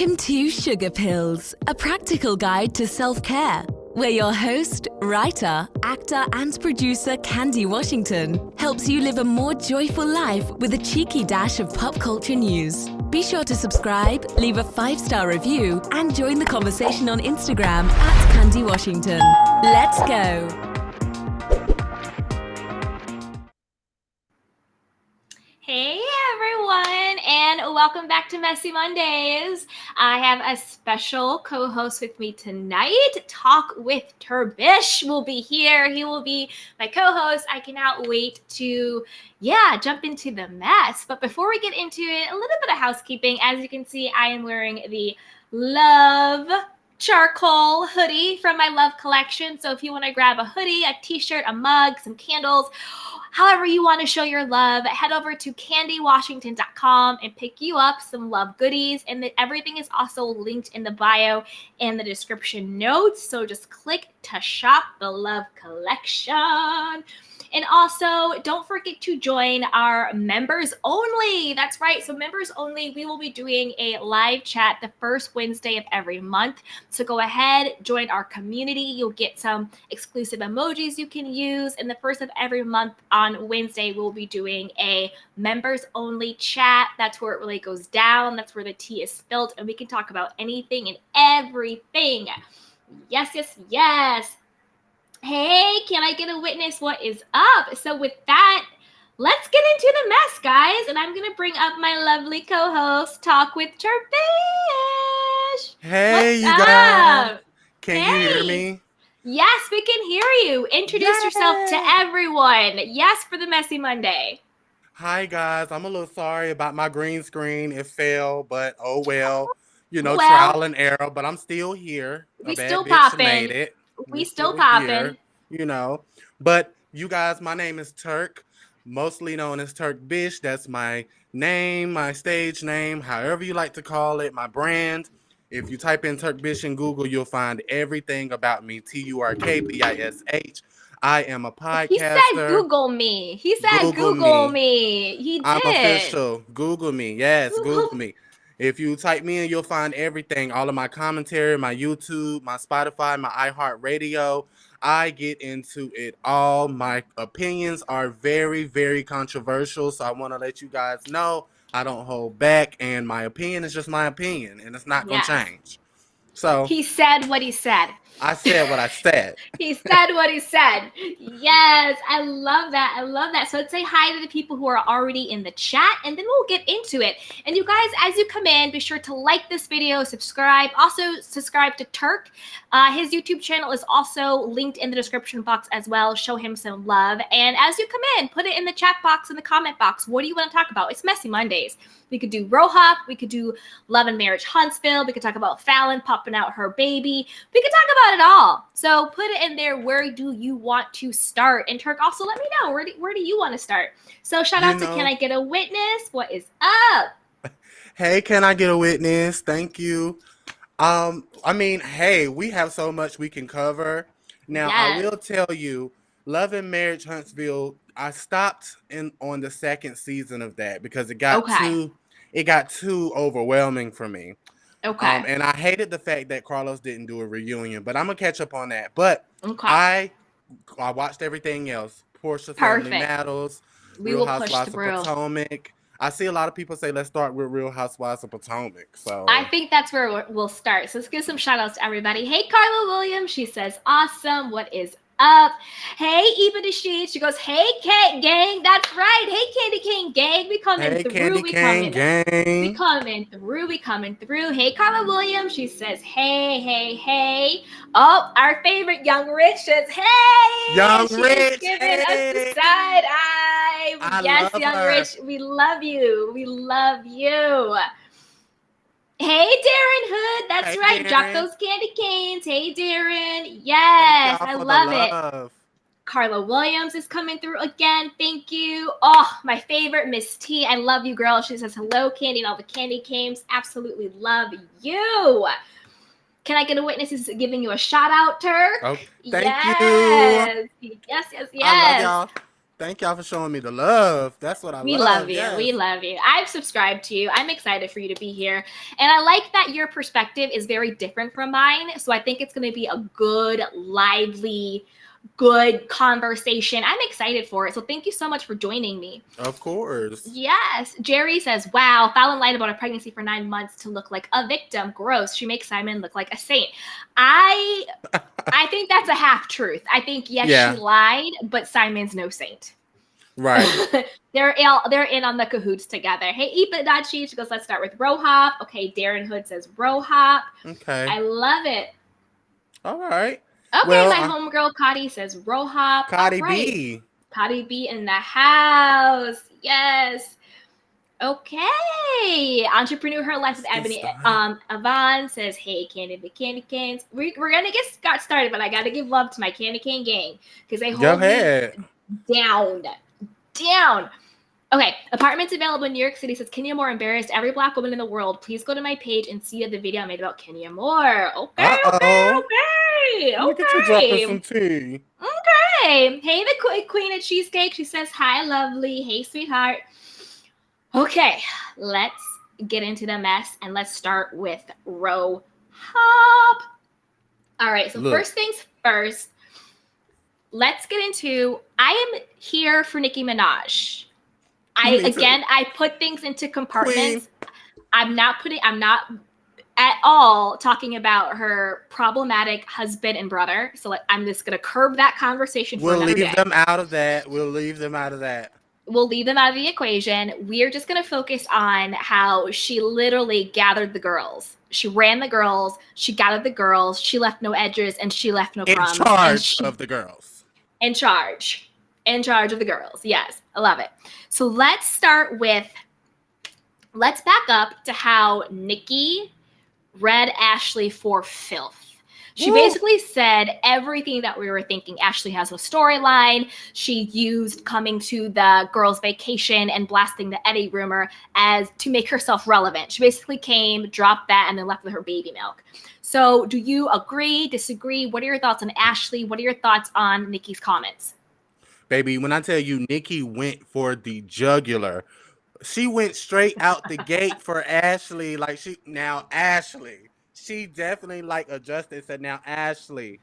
Welcome to Sugar Pills, a practical guide to self-care, where your host, writer, actor and producer Candy Washington helps you live a more joyful life with a cheeky dash of pop culture news. Be sure to subscribe, leave a 5-star review and join the conversation on Instagram at Candy Washington. Let's go! Hey everyone, and welcome back to Messy Mondays. I have a special co-host with me tonight. Talk with TURKBISH will be here. He will be my co-host. I cannot wait to, jump into the mess. But before we get into it, a little bit of housekeeping. As you can see, I am wearing the Love charcoal hoodie from my Love collection. So if you want to grab a hoodie, a t-shirt, a mug, some candles, however you want to show your love, head over to candywashington.com and pick you up some love goodies. And everything is also linked in the bio and the description notes. So just click to shop the Love collection. And also, don't forget to join our members only. That's right. So members only, we will be doing a live chat the first Wednesday of every month. So go ahead, join our community. You'll get some exclusive emojis you can use. And the first of every month on Wednesday, we'll be doing a members only chat. That's where it really goes down. That's where the tea is spilled. And we can talk about anything and everything. Yes, yes, yes. Hey, can I get a witness? What is up? So with that, let's get into the mess, guys. And I'm going to bring up my lovely co-host, Talk with TURKBISH. Hey, What's you up? guys. Can you hear me? Yes, we can hear you. Introduce yourself to everyone. Yes, for the Messy Monday. Hi, guys. I'm a little sorry about my green screen. It fell, but oh well. Trial and error, but I'm still here. We A bad still bitch popping. made it. We We're still popping. Here, But you guys, my name is Turk, mostly known as TURKBISH. That's my name, my stage name, however you like to call it, my brand. If you type in TURKBISH in Google, you'll find everything about me. TURKBISH. I am a podcaster. He said Google me. He said Google me. He did. I'm official. Google me. Yes, Google me. If you type me in, you'll find everything. All of my commentary, my YouTube, my Spotify, my iHeartRadio. I get into it all. My opinions are very, very controversial. So I want to let you guys know I don't hold back. And my opinion is just my opinion. And it's not going to change. So he said what he said. I said what I said. He said what he said. Yes, I love that. I love that. So let's say hi to the people who are already in the chat, and then we'll get into it. And you guys, as you come in, be sure to like this video, subscribe. Also, subscribe to Turk. His YouTube channel is also linked in the description box as well. Show him some love. And as you come in, put it in the chat box, in the comment box. What do you want to talk about? It's Messy Mondays. We could do RHOP. We could do Love and Marriage Huntsville. We could talk about Falynn popping out her baby. We could talk about it all. So put it in there. Where do you want to start? And Turk, also let me know. Where do you want to start? So shout out to Can I Get a Witness? What is up? Hey, can I get a witness? Thank you. Hey, we have so much we can cover. Now, I will tell you, Love and Marriage Huntsville, I stopped on the second season of that because it got too overwhelming for me. Okay. And I hated the fact that Carlos didn't do a reunion, but I'm gonna catch up on that. But I watched everything else. Portia Family Matters, Real Housewives of Potomac. I see a lot of people say let's start with Real Housewives of Potomac. So I think that's where we'll start. So let's give some shout outs to everybody. Hey, Carla Williams. She says, awesome. What is up? Hey, Eva Desheed. She goes, hey, Cat Gang. That's right. Hey, Candy Cane Gang. We coming through. We coming through. Hey, Carla Williams. She says, hey. Oh, our favorite Young Rich says, hey. Young Rich. Giving us the side eye. Yes, Young Rich. We love you. We love you. Hey, Darren Hood. That's right. Darren. Drop those candy canes. Hey, Darren. Yes, I love it. Carla Williams is coming through again. Thank you. Oh, my favorite, Miss T. I love you, girl. She says, hello, Candy, and all the candy canes. Absolutely love you. Can I get a witness? Is giving you a shout out, Turk? Oh, thank you. Yes. I love y'all. Thank y'all for showing me the love. That's what I We love. love you. Yes. We love you. I've subscribed to you. I'm excited for you to be here. And I like that your perspective is very different from mine. So I think it's going to be a good, lively, good conversation. I'm excited for it. So thank you so much for joining me. Of course. Yes. Jerry says, wow, Fallon lied about a pregnancy for 9 months to look like a victim. Gross. She makes Simon look like a saint. I think that's a half truth. I think, yes, Yeah. she lied, but Simon's no saint. Right. They're in on the cahoots together. Hey, Ipa.chi, she goes, let's start with RHOP. Okay, Darren Hood says RHOP. Okay. I love it. All right. Okay, Well, my homegirl Cotty says RHOP. Cardi All right. B. Cotty B in the house. Yes. Okay. Entrepreneur Her Life with Ebony. Yvonne says, hey, Candy Canes. We're going to got started, but I got to give love to my Candy Cane gang because they hold me down. Okay, apartments available in New York City says Kenya Moore embarrassed every Black woman in the world. Please go to my page and see the video I made about Kenya Moore. Okay. Look at you dropping some tea. Okay. Hey, the Queen of Cheesecake. She says, hi, lovely. Hey, sweetheart. Okay, let's get into the mess and let's start with RHOP. All right, so first things first, let's get into, I am here for Nicki Minaj. I put things into compartments. Queen. I'm not at all talking about her problematic husband and brother. So I'm just going to curb that conversation for another day. We'll leave them out of that. We'll leave them out of the equation. We're just going to focus on how she literally gathered the girls. She ran the girls. She gathered the girls. She left no edges and she left no crumbs. In charge of the girls. In charge of the girls. Yes, I love it. So let's back up to how Nicki read Ashley for filth. She basically said everything that we were thinking. Ashley has a storyline. She used coming to the girls' vacation and blasting the Eddie rumor as to make herself relevant. She basically came, dropped that, and then left with her baby milk. So do you agree, disagree? What are your thoughts on Ashley? What are your thoughts on Nicki's comments? Baby, when I tell you Nicki went for the jugular, she went straight out the gate for Ashley. Ashley. She definitely adjusted and said, now Ashley,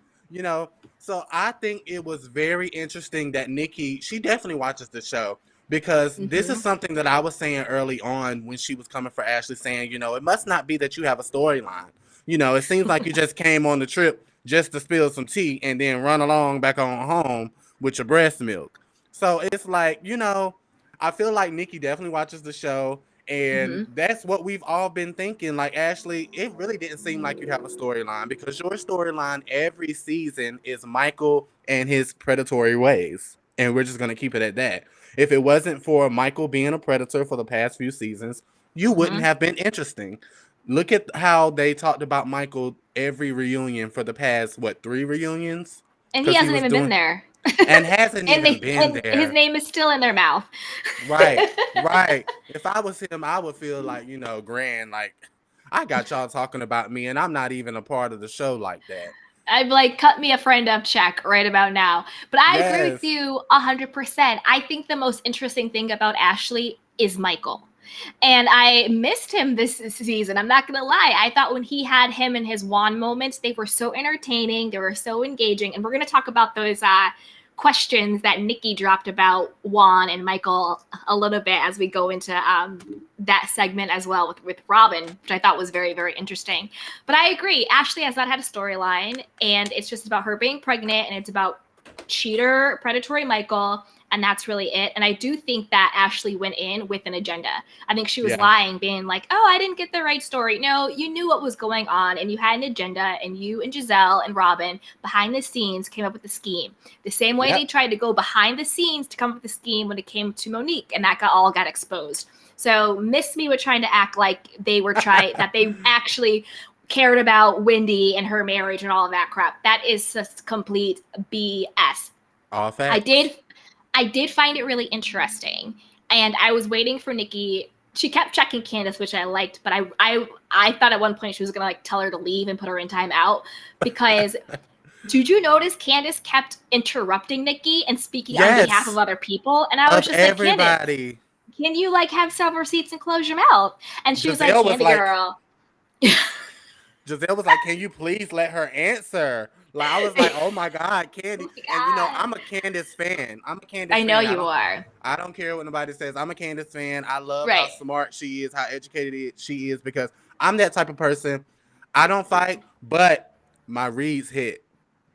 so I think it was very interesting that Nicki, she definitely watches the show because this is something that I was saying early on when she was coming for Ashley saying, it must not be that you have a storyline. It seems like you just came on the trip just to spill some tea and then run along back on home with your breast milk. So it's I feel like Nicki definitely watches the show. And that's what we've all been thinking. Like, Ashley, it really didn't seem like you have a storyline because your storyline every season is Michael and his predatory ways. And we're just going to keep it at that. If it wasn't for Michael being a predator for the past few seasons, you wouldn't have been interesting. Look at how they talked about Michael every reunion for the past, 3 reunions? And he hasn't even been there. And hasn't even been there. His name is still in their mouth. Right. If I was him, I would feel grand. Like, I got y'all talking about me, and I'm not even a part of the show like that. I'd cut me a friend up check right about now. But I agree with you 100%. I think the most interesting thing about Ashley is Michael. And I missed him this season. I'm not going to lie. I thought when he had him and his Juan moments, they were so entertaining. They were so engaging. And we're going to talk about those questions that Nicki dropped about Juan and Michael a little bit as we go into that segment as well with Robin, which I thought was very, very interesting. But I agree. Ashley has not had a storyline, and it's just about her being pregnant, and it's about cheater, predatory Michael, and that's really it. And I do think that Ashley went in with an agenda. I think she was lying, being like, oh, I didn't get the right story. No, you knew what was going on, and you had an agenda, and you and Giselle and Robin behind the scenes came up with the scheme. The same way they tried to go behind the scenes to come up with the scheme when it came to Monique, and that all got exposed. So Miss Me was trying to act like they were that they actually cared about Wendy and her marriage and all of that crap. That is just complete BS. All facts. I did find it really interesting, and I was waiting for Nicki. She kept checking Candace, which I liked, but I thought at one point she was gonna tell her to leave and put her in timeout because Did you notice Candace kept interrupting Nikki and speaking on behalf of Yes, other people? And I was of just like, Candace, everybody. can you like have some receipts and close your mouth? And she was like, Giselle was Candy like, girl. Giselle was like, "Can you please let her answer?" Like I was like, "Oh my God, Oh Candy!" my And God. I'm a Candace fan. I'm a Candace I know fan. you are. I don't care what nobody says. I'm a Candace fan. I love how Right. smart she is, how educated she is, because I'm that type of person. I don't fight, but my reads hit.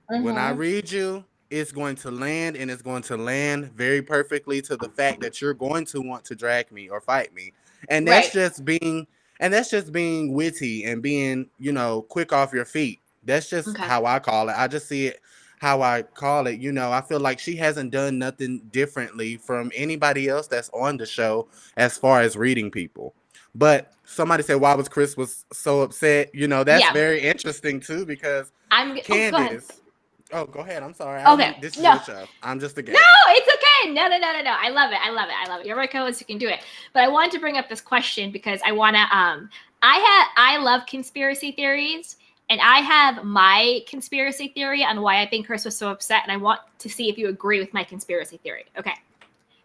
When I Mm-hmm. read you, it's going to land, and it's going to land very perfectly to the fact that you're going to want to drag me or fight me. And Right. that's just being witty and being, quick off your feet. That's just Okay. how I call it. I just see it how I call it. I feel like she hasn't done nothing differently from anybody else that's on the show as far as reading people. But somebody said, why was Chris was so upset? That's Yeah. very interesting too, because Oh, go ahead. Candace. Oh, go ahead. I'm sorry. Okay. This is No. your show. I'm just a No, guest. it's okay. No. I love it. I love it. I love it. You're my co-host. You can do it. But I wanted to bring up this question because I want to. I love conspiracy theories, and I have my conspiracy theory on why I think Chris was so upset, and I want to see if you agree with my conspiracy theory. Okay.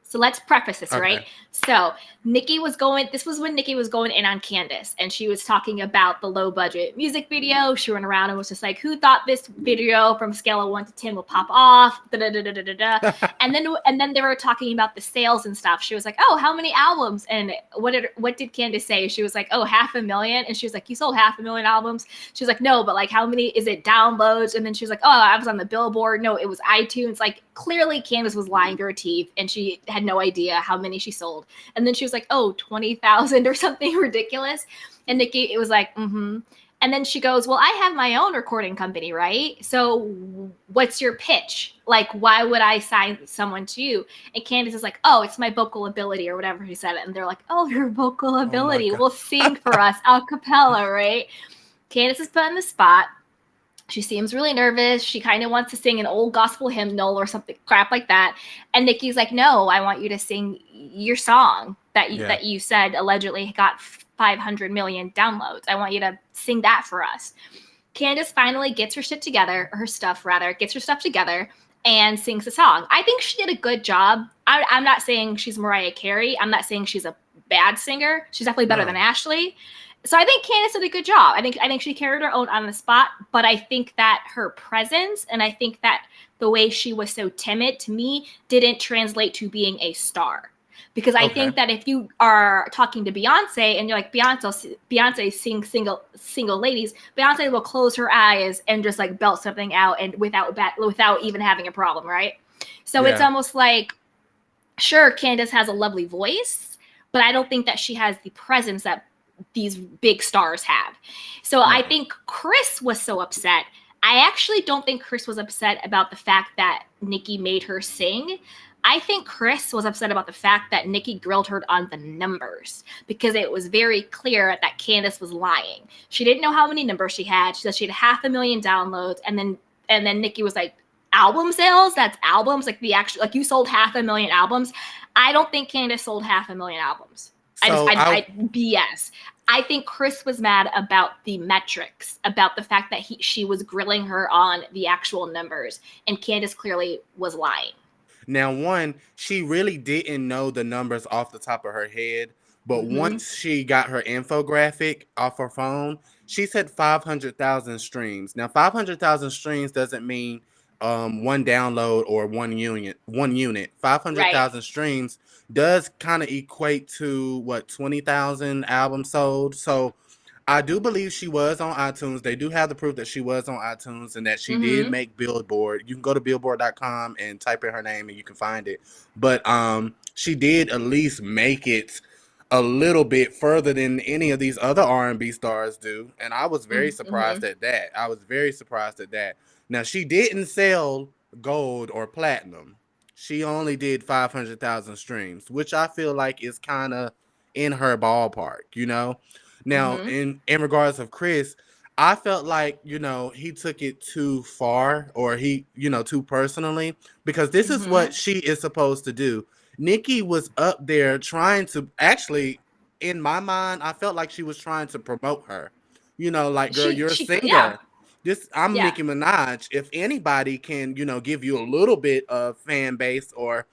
So let's preface this, right? Okay. So this was when Nikki was going in on Candace, and she was talking about the low budget music video. She went around and was just like, who thought this video from scale of 1 to 10 will pop off? Da, da, da, da, da, da. And then they were talking about the sales and stuff. She was like, oh, how many albums? And what did Candace say? She was like, oh, 500,000. And she was like, you sold 500,000 albums? She was like, no, but like how many is it downloads? And then she was like, oh, I was on the Billboard. No, it was iTunes. Like clearly Candace was lying through her teeth, and she had no idea how many she sold. And then she was like, oh, 20,000 or something ridiculous. And Nikki, it was like, mm-hmm. And then she goes, well, I have my own recording company, right? So what's your pitch? Like, why would I sign someone to you? And Candace is like, oh, it's my vocal ability or whatever she said. And they're like, oh, your vocal Oh my ability. God. Well, sing for us a cappella, right? Candace is put on the spot. She seems really nervous. She kind of wants to sing an old gospel hymnal or something crap like that. And Nikki's like, no, I want you to sing your song that you said allegedly got 500 million downloads. I want you to sing that for us. Candace finally gets her stuff together and sings the song. I think she did a good job. I'm not saying she's Mariah Carey. I'm not saying she's a bad singer. She's definitely better than Ashley. So I think Candace did a good job. I think she carried her own on the spot, but I think that her presence and I think that the way she was so timid to me didn't translate to being a star. Because I think that if you are talking to Beyonce and you're like, Beyonce sings single ladies, Beyonce will close her eyes and just like belt something out and without even having a problem, right? So it's almost like, sure, Candace has a lovely voice, but I don't think that she has the presence that these big stars have. So I think Chris was so upset. I actually don't think Chris was upset about the fact that Nikki made her sing. I think Chris was upset about the fact that Nikki grilled her on the numbers because it was very clear that Candace was lying. She didn't know how many numbers she had. She said she had 500,000 downloads, and then Nikki was like, album sales? That's albums? Like you sold 500,000 albums? I don't think Candace sold 500,000 albums. So I BS. I think Chris was mad about the metrics, about the fact that she was grilling her on the actual numbers, and Candace clearly was lying. Now, one, she really didn't know the numbers off the top of her head, but once she got her infographic off her phone, she said 500,000 streams. Now, 500,000 streams doesn't mean one download or one unit. 500,000 streams does kind of equate to what, 20,000 albums sold. So I do believe she was on iTunes. They do have the proof that she was on iTunes and that she did make Billboard. You can go to billboard.com and type in her name and you can find it. But she did at least make it a little bit further than any of these other R&B stars do. And I was very surprised at that. Now, she didn't sell gold or platinum. She only did 500,000 streams, which I feel like is kind of in her ballpark, Now, in regards of Chris, I felt like, he took it too far or he, too personally, because this is what she is supposed to do. Nikki was up there trying to actually, in my mind, I felt like she was trying to promote her. Like, girl, you're a singer. I'm Yeah. Nicki Minaj. If anybody can, give you a little bit of fan base or,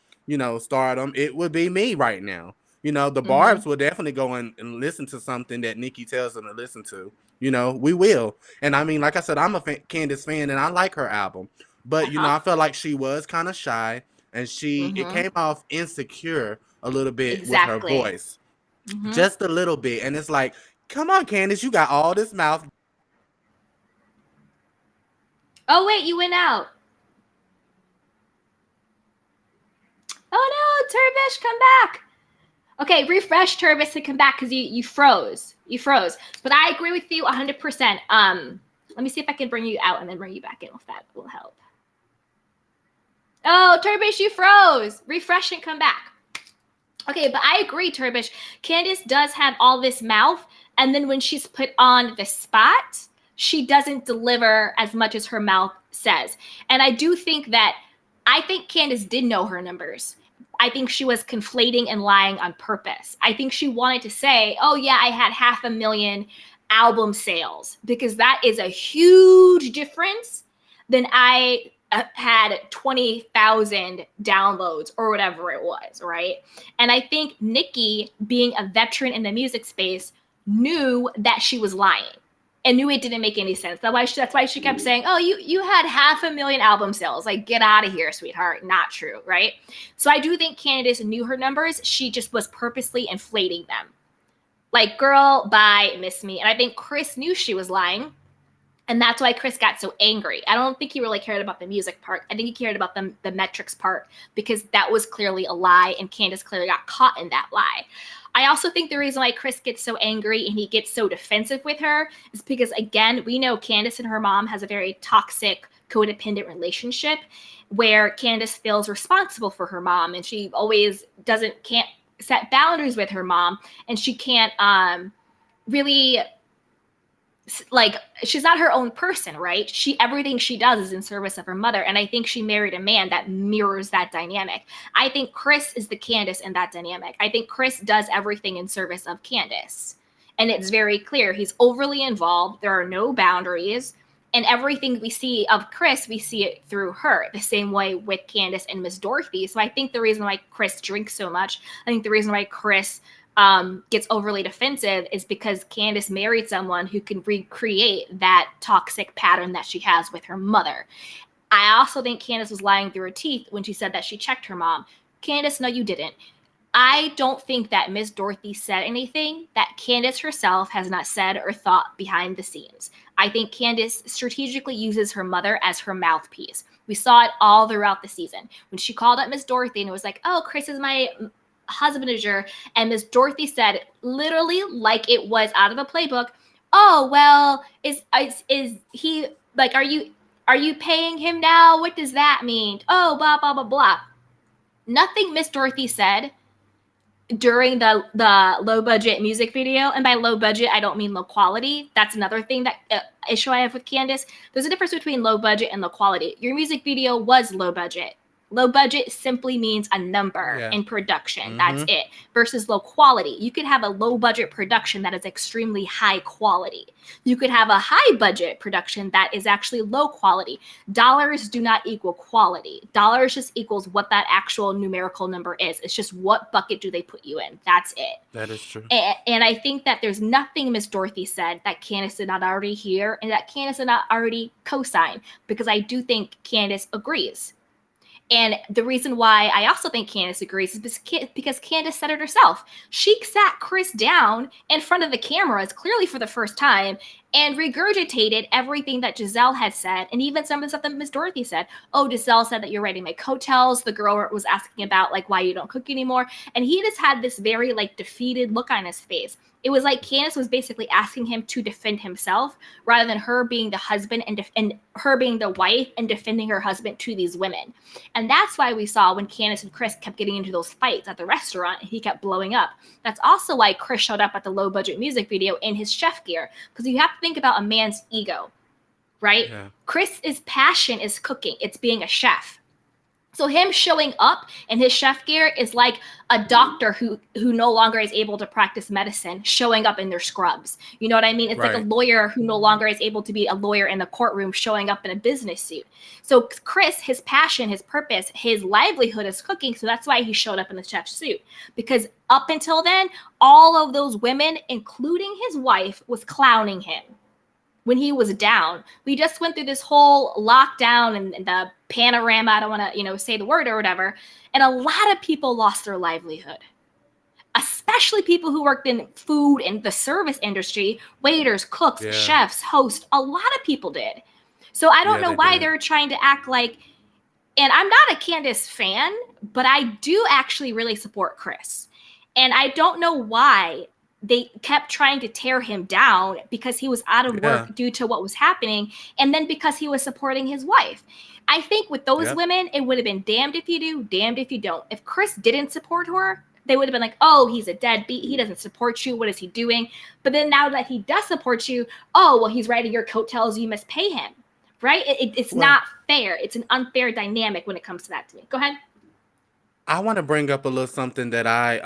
stardom, it would be me right now. The Barbs will definitely go and listen to something that Nicki tells them to listen to. We will. And I mean, like I said, I'm a Candace fan and I like her album. But, I felt like she was kind of shy and it came off insecure a little bit with her Exactly. voice. Just a little bit. And it's like, come on, Candace, you got all this mouth. Oh, wait, you went out. Oh, no, TURKBISH, come back. Okay, refresh TURKBISH to come back because you froze. You froze. But I agree with you 100%. Let me see if I can bring you out and then bring you back in if that will help. Oh, TURKBISH, you froze. Refresh and come back. Okay, but I agree, TURKBISH. Candace does have all this mouth, and then when she's put on the spot, she doesn't deliver as much as her mouth says. And I think Candace did know her numbers. I think she was conflating and lying on purpose. I think she wanted to say, oh yeah, I had 500,000 album sales, because that is a huge difference than I had 20,000 downloads or whatever it was, right? And I think Nicki, being a veteran in the music space, knew that she was lying and knew it didn't make any sense. That's why she kept saying, oh, you had 500,000 album sales. Like, get out of here, sweetheart. Not true, right? So I do think Candace knew her numbers. She just was purposely inflating them. Like, girl, bye, miss me. And I think Chris knew she was lying. And that's why Chris got so angry. I don't think he really cared about the music part. I think he cared about the metrics part, because that was clearly a lie, and Candace clearly got caught in that lie. I also think the reason why Chris gets so angry and he gets so defensive with her is because, again, we know Candace and her mom has a very toxic, codependent relationship where Candace feels responsible for her mom, and she always can't set boundaries with her mom, and she can't really, like, she's not her own person, right? Everything she does is in service of her mother. And I think she married a man that mirrors that dynamic. I think Chris is the Candace in that dynamic. I think Chris does everything in service of Candace. And it's very clear. He's overly involved. There are no boundaries. And everything we see of Chris, we see it through her, the same way with Candace and Miss Dorothy. So I think the reason why Chris drinks so much, I think the reason why Chris gets overly defensive is because Candace married someone who can recreate that toxic pattern that she has with her mother. I also think Candace was lying through her teeth when she said that she checked her mom. Candace, no, you didn't. I don't think that Miss Dorothy said anything that Candace herself has not said or thought behind the scenes. I think Candace strategically uses her mother as her mouthpiece. We saw it all throughout the season. When she called up Miss Dorothy and it was like, oh, Chris is my husbandager, and Miss Dorothy said, literally like it was out of a playbook, oh, well, is he, like, are you paying him now? What does that mean? Oh, blah, blah, blah, blah. Nothing Miss Dorothy said during the low budget music video, and by low budget, I don't mean low quality. That's another thing that issue I have with Candace. There's a difference between low budget and low quality. Your music video was low budget. Low budget simply means a number in production. That's it. Versus low quality. You could have a low budget production that is extremely high quality. You could have a high budget production that is actually low quality. Dollars do not equal quality. Dollars just equals what that actual numerical number is. It's just what bucket do they put you in. That's it. That is true. And I think that there's nothing Miss Dorothy said that Candace did not already hear and that Candace did not already co-sign, because I do think Candace agrees. And the reason why I also think Candace agrees is because Candace said it herself. She sat Chris down in front of the cameras, clearly for the first time, and regurgitated everything that Giselle had said, and even some of the stuff that Miss Dorothy said. Oh, Giselle said that you're writing my coattails. The girl was asking about, like, why you don't cook anymore. And he just had this very, like, defeated look on his face. It was like Candace was basically asking him to defend himself rather than her being the husband and her being the wife and defending her husband to these women. And that's why we saw when Candace and Chris kept getting into those fights at the restaurant and he kept blowing up. That's also why Chris showed up at the low budget music video in his chef gear, because you have to think about a man's ego, right? Yeah. Chris's passion is cooking. It's being a chef. So him showing up in his chef gear is like a doctor who no longer is able to practice medicine showing up in their scrubs. You know what I mean? It's like a Right. lawyer who no longer is able to be a lawyer in the courtroom showing up in a business suit. So Chris, his passion, his purpose, his livelihood is cooking. So that's why he showed up in the chef suit. Because up until then, all of those women, including his wife, was clowning him when he was down. We just went through this whole lockdown and the panorama. I don't want to, say the word or whatever. And a lot of people lost their livelihood, especially people who worked in food and the service industry, waiters, cooks, Yeah. chefs, hosts. A lot of people did. So I don't Yeah, know they why did. they're trying to act like, and I'm not a Candace fan, but I do actually really support Chris. And I don't know why they kept trying to tear him down because he was out of Yeah. work due to what was happening, and then because he was supporting his wife. I think with those Yep. women, it would have been damned if you do, damned if you don't. If Chris didn't support her, they would have been like, oh, he's a deadbeat. He doesn't support you. What is he doing? But then now that he does support you, oh, well, he's riding your coattails. You must pay him. Right? It's Well, not fair. It's an unfair dynamic when it comes to that to me. Go ahead. I want to bring up a little something that I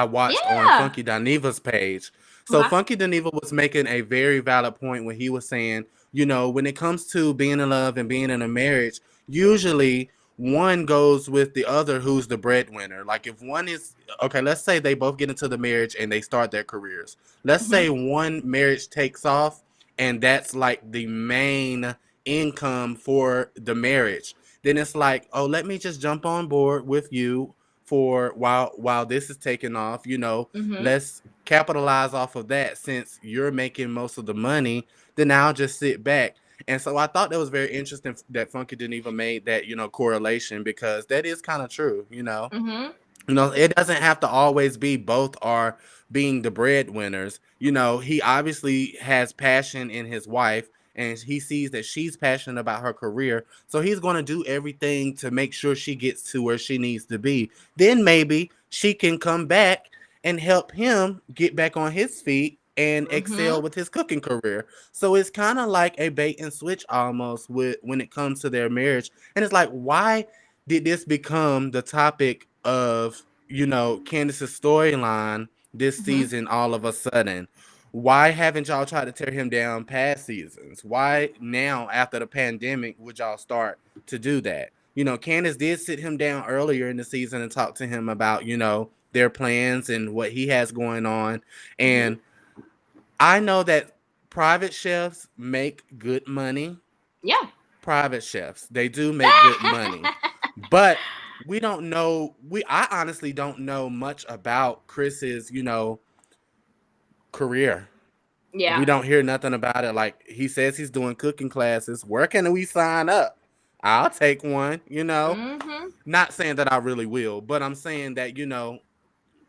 watched on Yeah. Funky Daniva's page. So Okay. Funky Daniva was making a very valid point when he was saying, when it comes to being in love and being in a marriage, usually one goes with the other who's the breadwinner. Like if one is okay, let's say they both get into the marriage and they start their careers. Let's Mm-hmm. say one marriage takes off and that's like the main income for the marriage. Then it's like, oh, let me just jump on board with you for while this is taking off. Mm-hmm. Let's capitalize off of that since you're making most of the money. Then I'll just sit back. And so I thought that was very interesting that Funky didn't even made that correlation, because that is kind of true. Mm-hmm. It doesn't have to always be both are being the breadwinners. He obviously has passion in his wife and he sees that she's passionate about her career. So he's going to do everything to make sure she gets to where she needs to be. Then maybe she can come back and help him get back on his feet and Mm-hmm. excel with his cooking career. So it's kind of like a bait and switch almost with when it comes to their marriage. And it's like, why did this become the topic of, Candace's storyline this Mm-hmm. season all of a sudden? Why haven't y'all tried to tear him down past seasons? Why now, after the pandemic, would y'all start to do that? Candace did sit him down earlier in the season and talk to him about, their plans and what he has going on. Mm-hmm. And I know that private chefs make good money. Yeah. Private chefs, they do make good money. But we don't know, I honestly don't know much about Chris's, career. We Yeah. don't hear nothing about it. Like he says he's doing cooking classes. Where can we sign up? I'll take one. Mm-hmm. Not saying that I really will, but I'm saying that,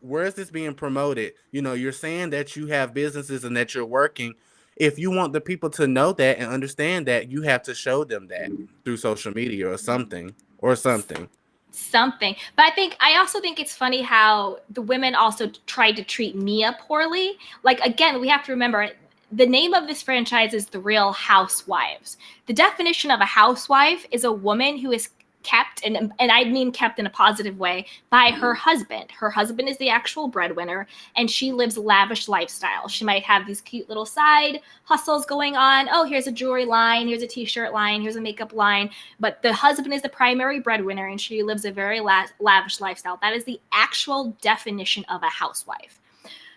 where is this being promoted? You're saying that you have businesses and that you're working. If you want the people to know that and understand that, you have to show them that through social media or something or something. Something. But I also think it's funny how the women also tried to treat Mia poorly. Like, again, we have to remember the name of this franchise is The Real Housewives. The definition of a housewife is a woman who is kept, and I mean kept in a positive way, by her husband. Her husband is the actual breadwinner, and she lives a lavish lifestyle. She might have these cute little side hustles going on. Oh, here's a jewelry line, here's a t-shirt line, here's a makeup line. But the husband is the primary breadwinner, and she lives a very lavish lifestyle. That is the actual definition of a housewife.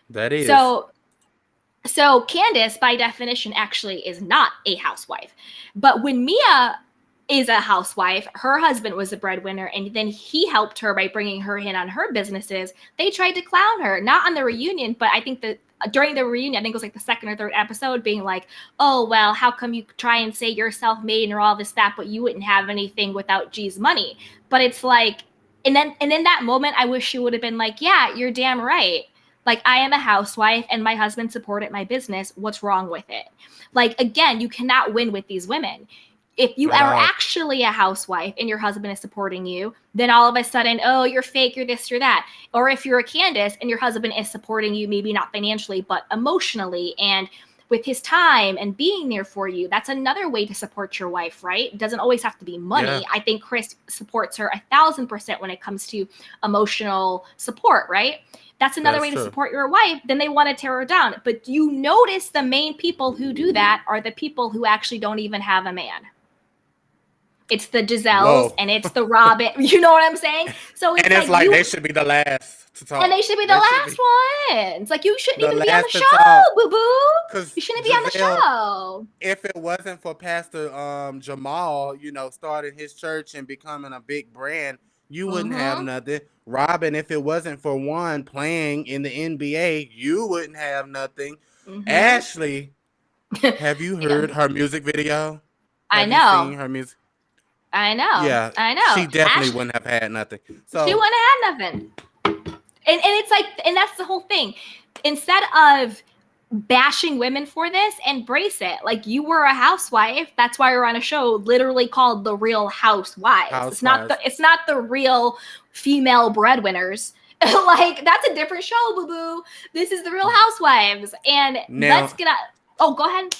That is. So so Candace, by definition, actually is not a housewife. But when Mia is a housewife, her husband was a breadwinner, and then he helped her by bringing her in on her businesses. They tried to clown her, not on the reunion, but I think that during the reunion, I think it was like the second or third episode, being like, oh, well, how come you try and say you're self-made and all this stuff, but you wouldn't have anything without G's money? But it's like, and in that moment, I wish she would have been like, yeah, you're damn right. Like, I am a housewife and my husband supported my business. What's wrong with it? Like, again, you cannot win with these women. If you At are all. actually a housewife and your husband is supporting you, then all of a sudden, oh, you're fake, you're this, you're that. Or if you're a Candace and your husband is supporting you, maybe not financially, but emotionally, and with his time and being there for you. That's another way to support your wife, right? It doesn't always have to be money. Yeah. I think Chris supports her 1,000% when it comes to emotional support, right? That's another way to true. support your wife. Then they want to tear her down. But you notice the main people who do that are the people who actually don't even have a man. It's the Giselles Whoa. and it's the Robin. You know what I'm saying? So it's And it's like they should be the last to talk. and they should be the last ones. Like, you shouldn't the even be on the last to show, talk. boo-boo. 'Cause You shouldn't be on the Giselle, show. If it wasn't for Pastor Jamal, you know, starting his church and becoming a big brand, you wouldn't have nothing. Robin, if it wasn't for Juan playing in the NBA, you wouldn't have nothing. Ashley, have you heard her music video? Have you seen her music? I know. Yeah, I know. she definitely wouldn't have had nothing. So she wouldn't have had nothing. And it's like, and that's the whole thing. Instead of bashing women for this, embrace it. Like, you were a housewife. That's why you're on a show literally called The Real Housewives. It's not the Real Female Breadwinners. Like, that's a different show, boo-boo. This is The Real Housewives. And let's get out. Oh, go ahead.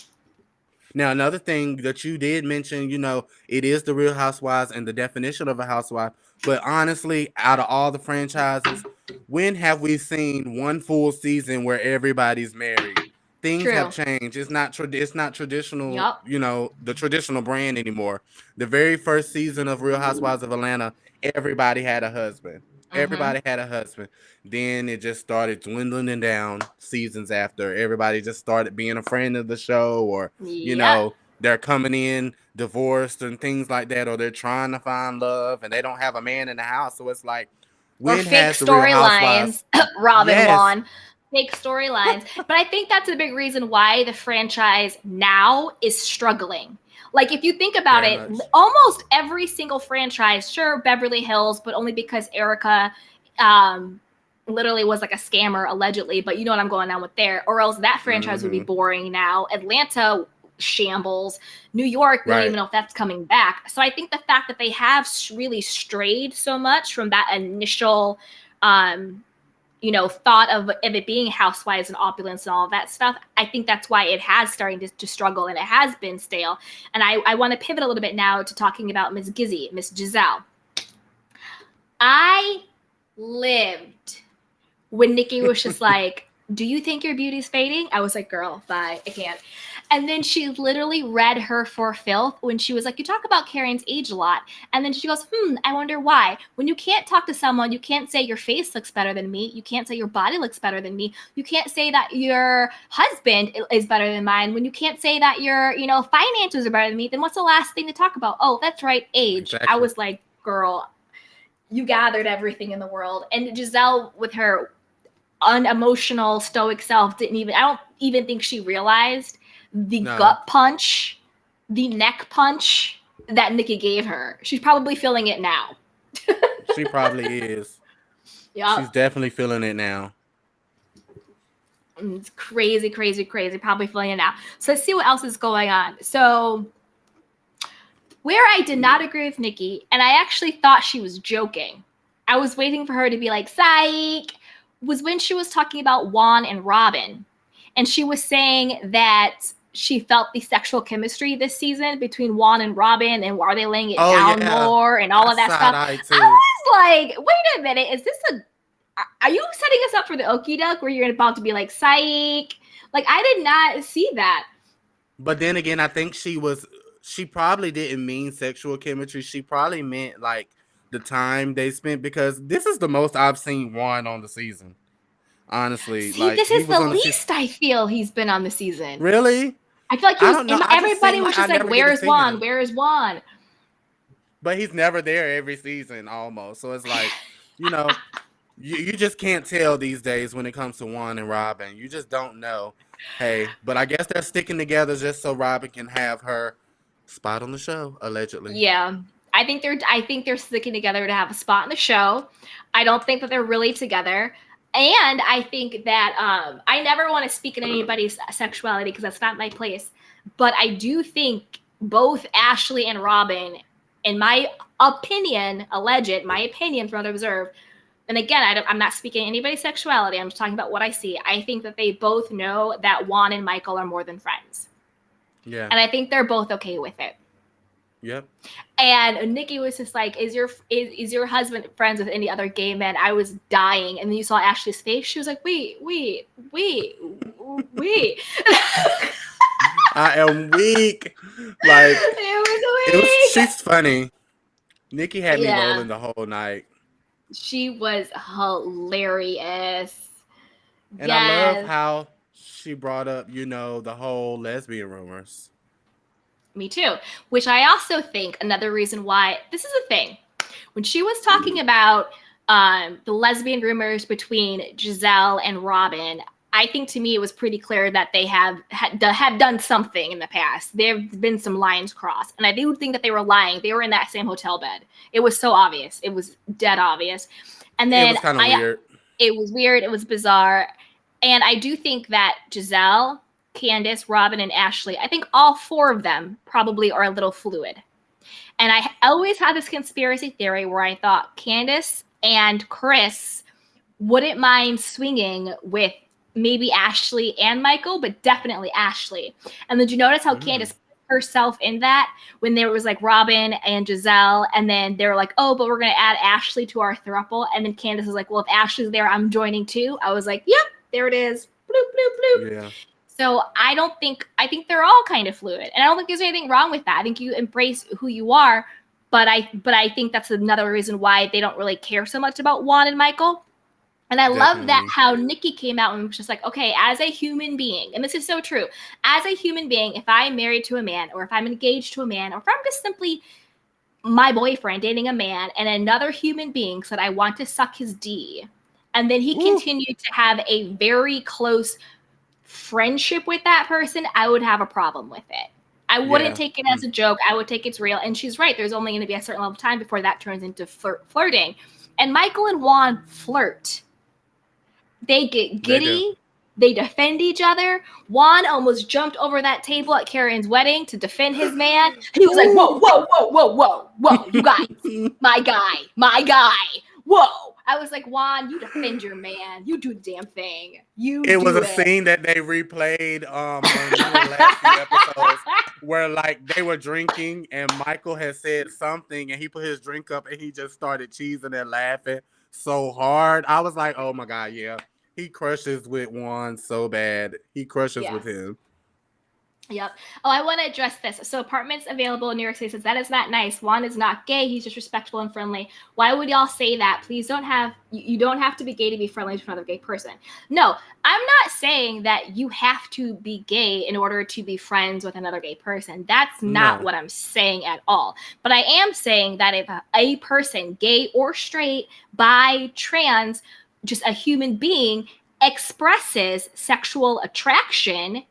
Now, another thing that you did mention, you know, it is The Real Housewives and the definition of a housewife. But honestly, out of all the franchises, when have we seen one full season where everybody's married? Things have changed. It's not traditional, you know, the traditional brand anymore. The very first season of Real Housewives of Atlanta, everybody had a husband. Everybody had a husband. Then it just started dwindling down seasons after. Everybody just started being a friend of the show, or, you know, they're coming in divorced and things like that, or they're trying to find love and they don't have a man in the house. So it's like, when or fake storylines, Robin Juan. Fake storylines. But I think that's a big reason why the franchise now is struggling. Like, if you think about it, almost every single franchise, sure, Beverly Hills, but only because Erica literally was like a scammer, allegedly. But you know what I'm going on with there. Or else that franchise would be boring now. Atlanta shambles. New York, we don't even know if that's coming back. So I think the fact that they have really strayed so much from that initial you know, thought of it being housewives and opulence and all of that stuff, I think that's why it has starting to struggle and it has been stale. And I want to pivot a little bit now to talking about Miss Gizzy, Miss Giselle. I lived when Nikki was just like, do you think your beauty's fading? I was like, girl, bye, I can't. And then she literally read her for filth when she was like, you talk about Karen's age a lot. And then she goes, I wonder why. When you can't talk to someone, you can't say your face looks better than me. You can't say your body looks better than me. You can't say that your husband is better than mine. When you can't say that your, you know, finances are better than me, then what's the last thing to talk about? Oh, that's right, age. Exactly. I was like, girl, you gathered everything in the world. And Giselle, with her unemotional, stoic self, I don't even think she realized the gut punch, the neck punch that Nikki gave her. She's probably feeling it now. She probably is. Yeah. She's definitely feeling it now. It's crazy, crazy, crazy. Probably feeling it now. So let's see what else is going on. So where I did not agree with Nikki, and I actually thought she was joking, I was waiting for her to be like, psych, was when she was talking about Juan and Robin. And she was saying that she felt the sexual chemistry this season between Juan and Robin, and are they laying it down more and all of that stuff. I was like, wait a minute, are you setting us up for the okie doke where you're about to be like, psych? Like, I did not see that. But then again, I think she probably didn't mean sexual chemistry. She probably meant like the time they spent, because this is the most I've seen Juan on the season. Honestly, see, like, this is the least I feel he's been on the season. Really? I feel like everybody was just like, where is Juan? Where is Juan? But he's never there every season almost. So it's like, you know, you just can't tell these days when it comes to Juan and Robin. You just don't know. Hey, but I guess they're sticking together just so Robin can have her spot on the show, allegedly. Yeah. I think they're sticking together to have a spot in the show. I don't think that they're really together. And I think that I never want to speak in anybody's sexuality because that's not my place. But I do think both Ashley and Robin, in my opinion, my opinion from what I observed, and again, I'm not speaking anybody's sexuality. I'm just talking about what I see. I think that they both know that Juan and Michael are more than friends. Yeah. And I think they're both okay with it. Yep. And Nikki was just like, is your husband friends with any other gay men? I was dying. And then you saw Ashley's face. She was like, wait. I am weak. Like, it was weak. She's funny. Nikki had me rolling the whole night. She was hilarious. And I love how she brought up, the whole lesbian rumors. Me too. Which I also think another reason why this is a thing. When she was talking about the lesbian rumors between Giselle and Robin, I think to me it was pretty clear that they have done something in the past. There have been some lines crossed. And I do think that they were lying. They were in that same hotel bed. It was so obvious. It was dead obvious. And then it was kind of weird. It was weird. It was bizarre. And I do think that Giselle, Candace, Robin, and Ashley, I think all four of them probably are a little fluid. And I always had this conspiracy theory where I thought Candace and Chris wouldn't mind swinging with maybe Ashley and Michael, but definitely Ashley. And did you notice how Candace put herself in that when there was like Robin and Giselle, and then they were like, oh, but we're going to add Ashley to our throuple. And then Candace was like, well, if Ashley's there, I'm joining too. I was like, yep, there it is. Bloop, bloop, bloop. Yeah. So I think they're all kind of fluid. And I don't think there's anything wrong with that. I think you embrace who you are, but I think that's another reason why they don't really care so much about Juan and Michael. And I love that how Nikki came out and was just like, okay, as a human being, and this is so true, as a human being, if I'm married to a man, or if I'm engaged to a man, or if I'm just simply my boyfriend dating a man, and another human being said, I want to suck his D, and then he continued to have a very close friendship with that person, I would have a problem with it. I wouldn't take it as a joke. I would take it's real. And she's right. There's only going to be a certain level of time before that turns into flirting. And Michael and Juan flirt. They get giddy. They defend each other. Juan almost jumped over that table at Karen's wedding to defend his man. He was like, whoa, you guys, my guy, whoa. I was like, Juan, you defend your man. You do the damn thing. It was a scene that they replayed on the last few episodes where like they were drinking and Michael had said something and he put his drink up and he just started cheesing and laughing so hard. I was like, oh my God, yeah. He crushes with Juan so bad. He crushes with him. Yep. Oh, I want to address this. So apartments available in New York City says that is not nice. Juan is not gay. He's just respectful and friendly. Why would y'all say that? Please you don't have to be gay to be friendly to another gay person. No, I'm not saying that you have to be gay in order to be friends with another gay person. That's not what I'm saying at all. But I am saying that if a person, gay or straight, bi, trans, just a human being, expresses sexual attraction,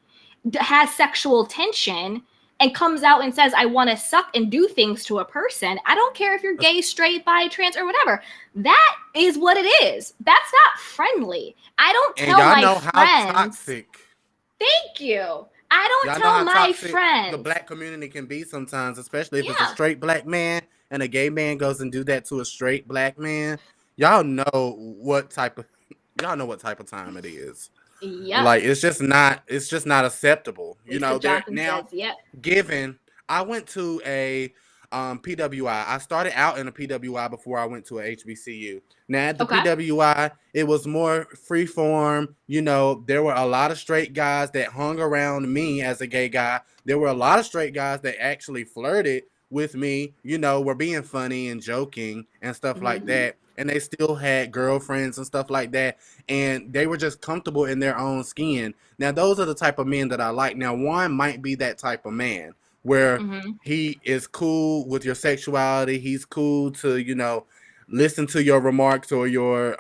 has sexual tension, and comes out and says, I want to suck and do things to a person, I don't care if you're gay, straight, bi, trans, or whatever. That is what it is. That's not friendly. I don't tell my friends. How toxic. Thank you. I don't tell my friends. The black community can be sometimes, especially if it's a straight black man and a gay man goes and do that to a straight black man. Y'all know what type of time it is. Yeah, like it's just not acceptable. Given I went to a PWI. I started out in a PWI before I went to a HBCU. Now at the PWI, it was more freeform. There were a lot of straight guys that hung around me as a gay guy. There were a lot of straight guys that actually flirted with me, were being funny and joking and stuff like that. And they still had girlfriends and stuff like that. And they were just comfortable in their own skin. Now, those are the type of men that I like. Now, Juan might be that type of man where he is cool with your sexuality. He's cool to, listen to your remarks or your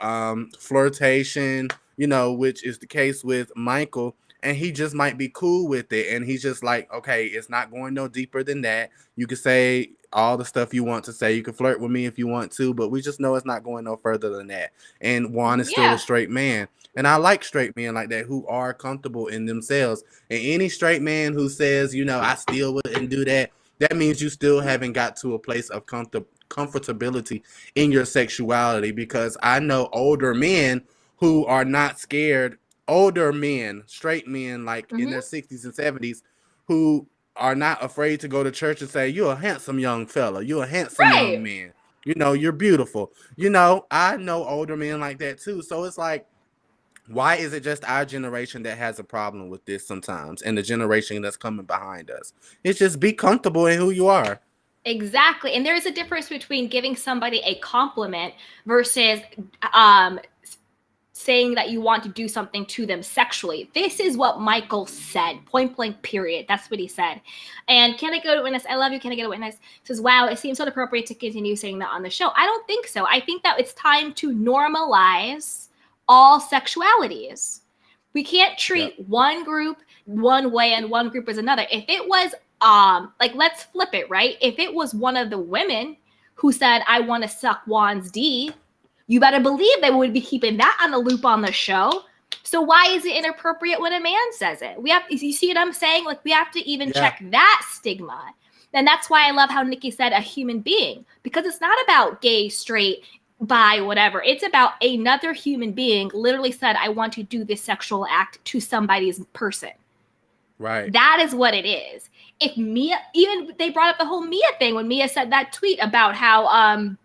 flirtation, which is the case with Michael. And he just might be cool with it. And he's just like, okay, it's not going no deeper than that. You can say all the stuff you want to say. You can flirt with me if you want to, but we just know it's not going no further than that. And Juan is still a straight man. And I like straight men like that who are comfortable in themselves. And any straight man who says, I still wouldn't do that, that means you still haven't got to a place of comfortability in your sexuality, because I know older men who are not scared, older men, straight men, like in their 60s and 70s, who are not afraid to go to church and say, "You're a handsome young fella. You're a handsome young Right. man. You're beautiful." I know older men like that too. So it's like, why is it just our generation that has a problem with this sometimes, and the generation that's coming behind us? It's just be comfortable in who you are. Exactly. And there's a difference between giving somebody a compliment versus um, saying that you want to do something to them sexually. This is what Michael said, point blank, period. That's what he said. And can I go to witness? I love you. Can I get a witness? He says, wow, it seems inappropriate to continue saying that on the show. I don't think so. I think that it's time to normalize all sexualities. We can't treat one group one way and one group as another. If it was like, let's flip it, right? If it was one of the women who said, I want to suck Juan's D, you better believe they would be keeping that on the loop on the show. So why is it inappropriate when a man says it? You see what I'm saying? Like, we have to even check that stigma. And that's why I love how Nikki said a human being, because it's not about gay, straight, bi, whatever. It's about another human being literally said, I want to do this sexual act to somebody's person. Right. That is what it is. If Mia, even they brought up the whole Mia thing when Mia said that tweet about how,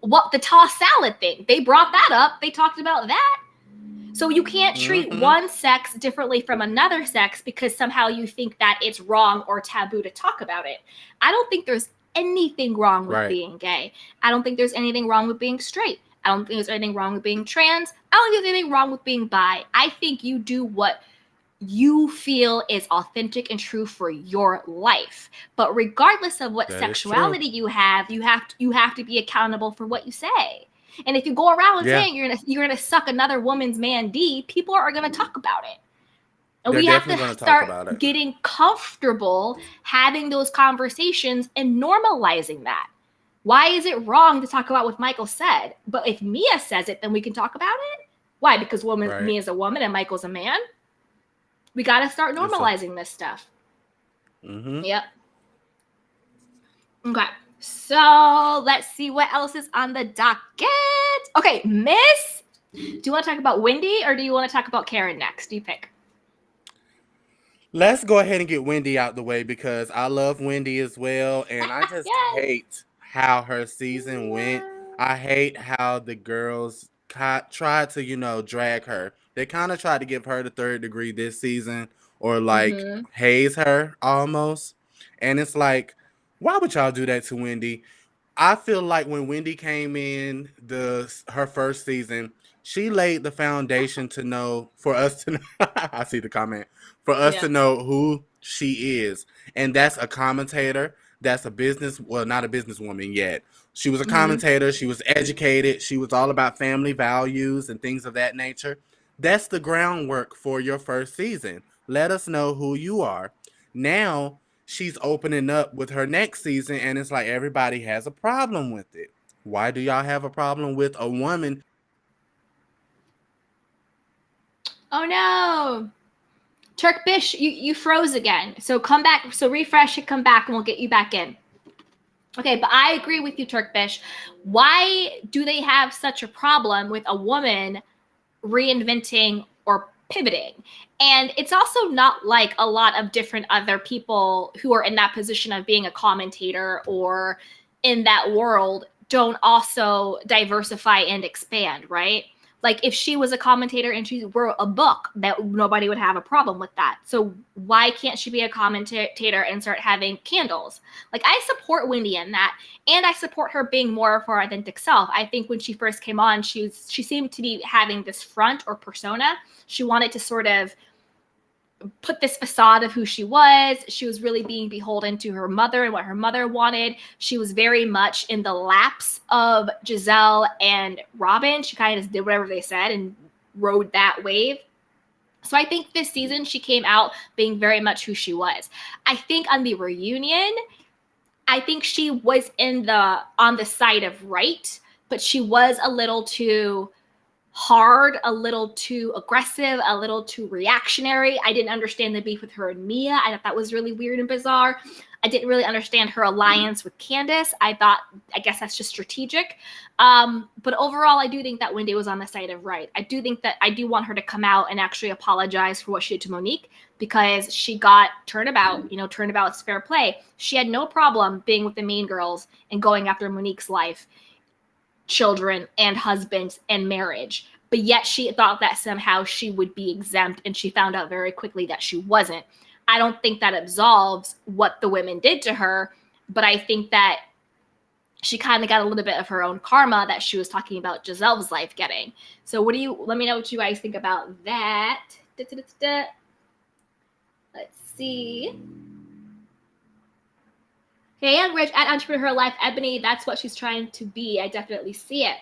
what the tossed salad thing, they brought that up. They talked about that. So you can't treat one sex differently from another sex because somehow you think that it's wrong or taboo to talk about it. I don't think there's anything wrong with being gay. I don't think there's anything wrong with being straight. I don't think there's anything wrong with being trans. I don't think there's anything wrong with being bi. I think you do what you feel is authentic and true for your life. But regardless of what sexuality you have to be accountable for what you say. And if you go around saying you're gonna suck another woman's man D, people are gonna talk about it. And we have to start getting comfortable having those conversations and normalizing that. Why is it wrong to talk about what Michael said? But if Mia says it, then we can talk about it? Why? Because Mia's a woman and Michael's a man? We got to start normalizing this stuff. Yep. Okay. So let's see what else is on the docket. Okay, Miss, do you want to talk about Wendy or do you want to talk about Karen next? You pick. Let's go ahead and get Wendy out the way because I love Wendy as well. And I just hate how her season went. I hate how the girls tried to, drag her. They kind of tried to give her the third degree this season, or like haze her almost. And it's like, why would y'all do that to Wendy? I feel like when Wendy came in her first season, she laid the foundation to know, for us to know, I see the comment, for us to know who she is. And that's a commentator. That's a not a businesswoman yet. She was a commentator. She was educated. She was all about family values and things of that nature. That's the groundwork for your first season. Let us know who you are. Now she's opening up with her next season, and it's like everybody has a problem with it. Why do y'all have a problem with a woman? Oh no. TURKBISH, you froze again. So come back. So refresh it, come back, and we'll get you back in. Okay, but I agree with you, TURKBISH. Why do they have such a problem with a woman reinventing or pivoting? And it's also not like a lot of different other people who are in that position of being a commentator or in that world don't also diversify and expand, right? Like if she was a commentator and she wrote a book, that nobody would have a problem with that. So why can't she be a commentator and start having candles? Like I support Wendy in that, and I support her being more of her authentic self. I think when she first came on, she seemed to be having this front or persona. She wanted to sort of put this facade of who she was. She was really being beholden to her mother and what her mother wanted. She was very much in the laps of Giselle and Robin. She kind of just did whatever they said and rode that wave. So I think this season she came out being very much who she was. I think on the reunion, I think she was on the side of right, but she was a little too hard, a little too aggressive, a little too reactionary. I didn't understand the beef with her and Mia. I thought that was really weird and bizarre. I didn't really understand her alliance with Candace. I guess that's just strategic. But overall, I do think that Wendy was on the side of right. I do want her to come out and actually apologize for what she did to Monique, because she got turnabout. Turnabout's fair play. She had no problem being with the mean girls and going after Monique's life, children, and husbands, and marriage. But yet she thought that somehow she would be exempt, and she found out very quickly that she wasn't. I don't think that absolves what the women did to her, but I think that she kind of got a little bit of her own karma that she was talking about Giselle's life getting. So let me know what you guys think about that. Let's see. Hey, Young Rich at Entrepreneur Life, Ebony, that's what she's trying to be. I definitely see it.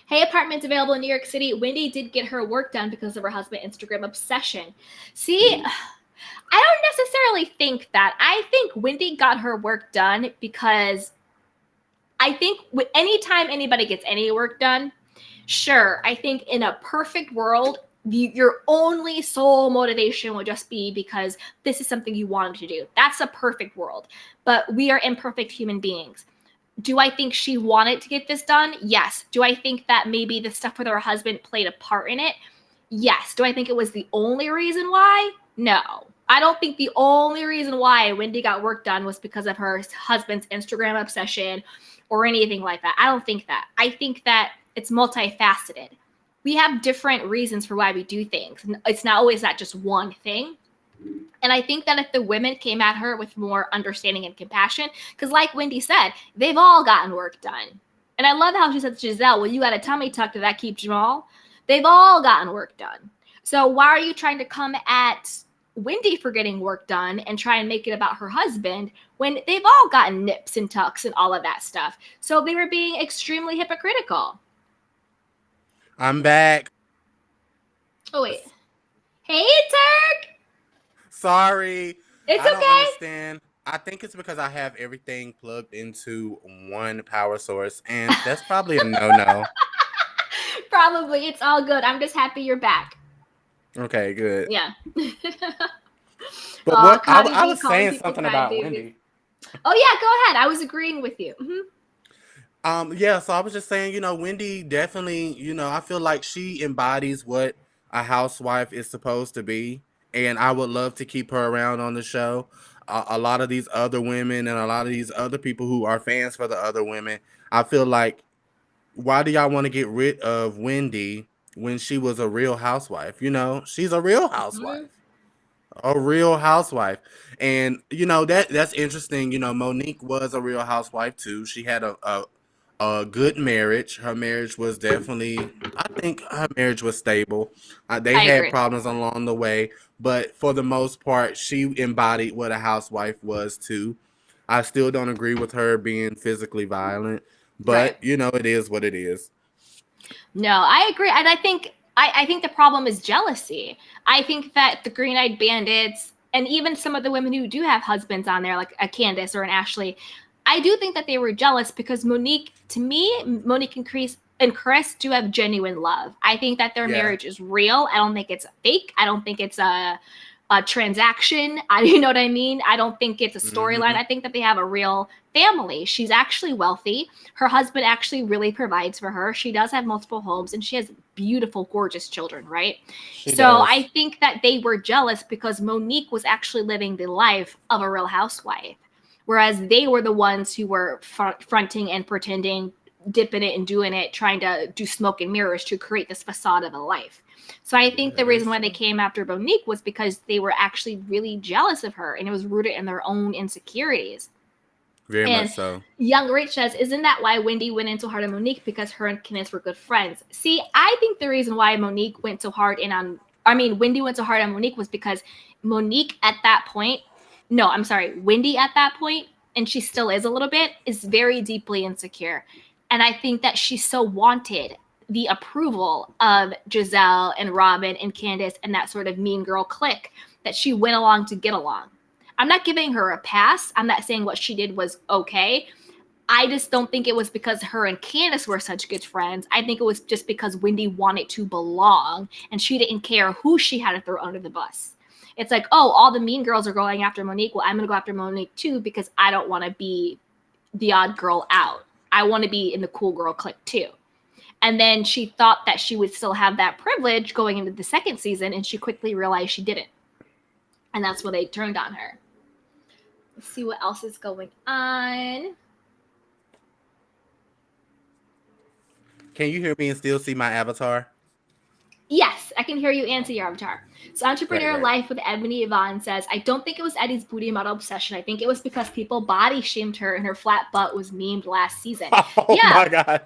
Hey, apartments available in New York City. Wendy did get her work done because of her husband Instagram obsession. See, I don't necessarily think that. I think Wendy got her work done because I think anytime anybody gets any work done, sure, I think in a perfect world, your only sole motivation will just be because this is something you wanted to do. That's a perfect world. But we are imperfect human beings. Do I think she wanted to get this done? Yes. Do I think that maybe the stuff with her husband played a part in it? Yes. Do I think it was the only reason why? No. I don't think the only reason why Wendy got work done was because of her husband's Instagram obsession or anything like that. I don't think that. I think that it's multifaceted. We have different reasons for why we do things. It's not always that just one thing. And I think that if the women came at her with more understanding and compassion, because like Wendy said, they've all gotten work done. And I love how she said to Giselle, well, you got a tummy tuck, did that keep Jamal? They've all gotten work done. So why are you trying to come at Wendy for getting work done and try and make it about her husband when they've all gotten nips and tucks and all of that stuff? So they were being extremely hypocritical. I'm back. Oh, wait. Hey, Turk! Sorry. It's I don't okay. understand. I think it's because I have everything plugged into one power source, and that's probably a no-no. Probably. It's all good. I'm just happy you're back. Okay, good. Yeah. But what I was saying something about Wendy. Oh, yeah, go ahead. I was agreeing with you. Yeah, so I was just saying, Wendy definitely, I feel like she embodies what a housewife is supposed to be. And I would love to keep her around on the show. A lot of these other women and a lot of these other people who are fans for the other women, I feel like, why do y'all want to get rid of Wendy when she was a real housewife? She's a real housewife. A real housewife. And, that's interesting. Monique was a real housewife too. She had a good marriage. Her marriage was I think her marriage was stable. They I had agree. problems along the way, but for the most part, she embodied what a housewife was too. I still don't agree with her being physically violent, but Right. it is what it is. No, I agree. And I think the problem is jealousy. I think that the Green Eyed Bandits and even some of the women who do have husbands on there, like a Candace or an Ashley, I do think that they were jealous because Monique and Chris do have genuine love. I think that their marriage is real. I don't think it's fake. I don't think it's a transaction. You know what I mean? I don't think it's a storyline. I think that they have a real family. She's actually wealthy. Her husband actually really provides for her. She does have multiple homes and she has beautiful, gorgeous children, right? She So does. I think that they were jealous because Monique was actually living the life of a real housewife, whereas they were the ones who were fronting and pretending, dipping it and doing it, trying to do smoke and mirrors to create this facade of a life. So I think the reason why they came after Monique was because they were actually really jealous of her, and it was rooted in their own insecurities. Very much so. Young Rich says, isn't that why Wendy went in so hard on Monique? Because her and Candace were good friends. See, I think the reason why Wendy went so hard on Monique was because Wendy at that point, and she still is a little bit, is very deeply insecure. And I think that she so wanted the approval of Giselle and Robin and Candace and that sort of mean girl clique that she went along to get along. I'm not giving her a pass. I'm not saying what she did was okay. I just don't think it was because her and Candace were such good friends. I think it was just because Wendy wanted to belong and she didn't care who she had to throw under the bus. It's like, oh, all the mean girls are going after Monique. Well, I'm going to go after Monique too because I don't want to be the odd girl out. I want to be in the cool girl clique too. And then she thought that she would still have that privilege going into the second season, and she quickly realized she didn't. And that's when they turned on her. Let's see what else is going on. Can you hear me and still see my avatar? Yes, I can hear you and see your avatar. So Entrepreneur Right. Life with Ebony Yvonne says, I don't think it was Eddie's booty model obsession. I think it was because people body shamed her and her flat butt was memed last season. Oh my God.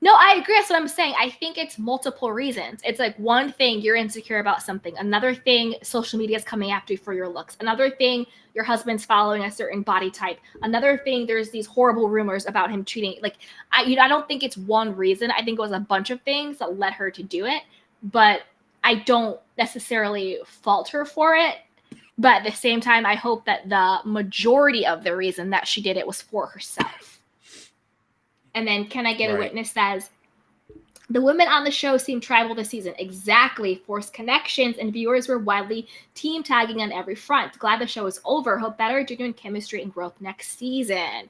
No, I agree. That's what I'm saying. I think it's multiple reasons. It's like one thing, you're insecure about something. Another thing, social media is coming after you for your looks. Another thing, your husband's following a certain body type. Another thing, there's these horrible rumors about him cheating. Like, I don't think it's one reason. I think it was a bunch of things that led her to do it. But I don't necessarily fault her for it. But at the same time, I hope that the majority of the reason that she did it was for herself. And then Can I Get a Witness says, the women on the show seemed tribal this season. Exactly. Forced connections, and viewers were widely team tagging on every front. Glad the show is over. Hope better, genuine chemistry and growth next season.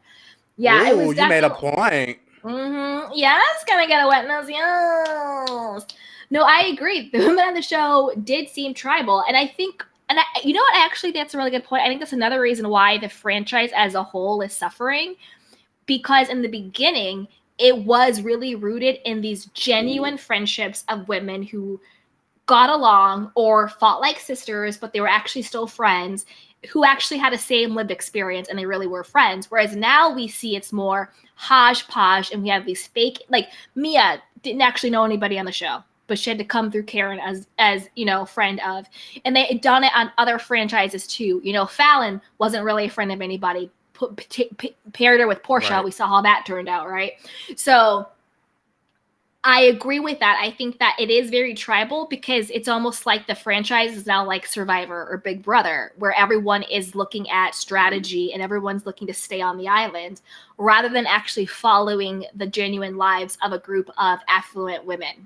Yeah, ooh, it was you made a point. Yes, Can I Get a Witness? Yes. No, I agree. The women on the show did seem tribal. And I think, you know what? Actually, that's a really good point. I think that's another reason why the franchise as a whole is suffering. Because in the beginning, it was really rooted in these genuine friendships of women who got along or fought like sisters, but they were actually still friends, who actually had a same lived experience and they really were friends. Whereas now we see it's more hodgepodge and we have these fake, like Mia didn't actually know anybody on the show, but she had to come through Karen as friend of. And they had done it on other franchises too. Falynn wasn't really a friend of anybody. Paired her with Portia. Right. We saw how that turned out, right? So I agree with that. I think that it is very tribal because it's almost like the franchise is now like Survivor or Big Brother, where everyone is looking at strategy and everyone's looking to stay on the island rather than actually following the genuine lives of a group of affluent women.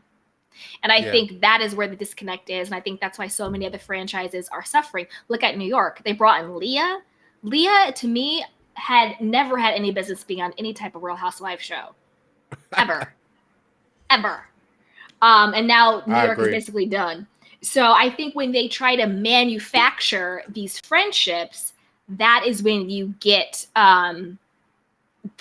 And I think that is where the disconnect is. And I think that's why so many of the franchises are suffering. Look at New York. They brought in Leah. Leah, to me, had never had any business being on any type of Real Housewives show. Ever. Ever. And now New York is basically done. So I think when they try to manufacture these friendships, that is when you get the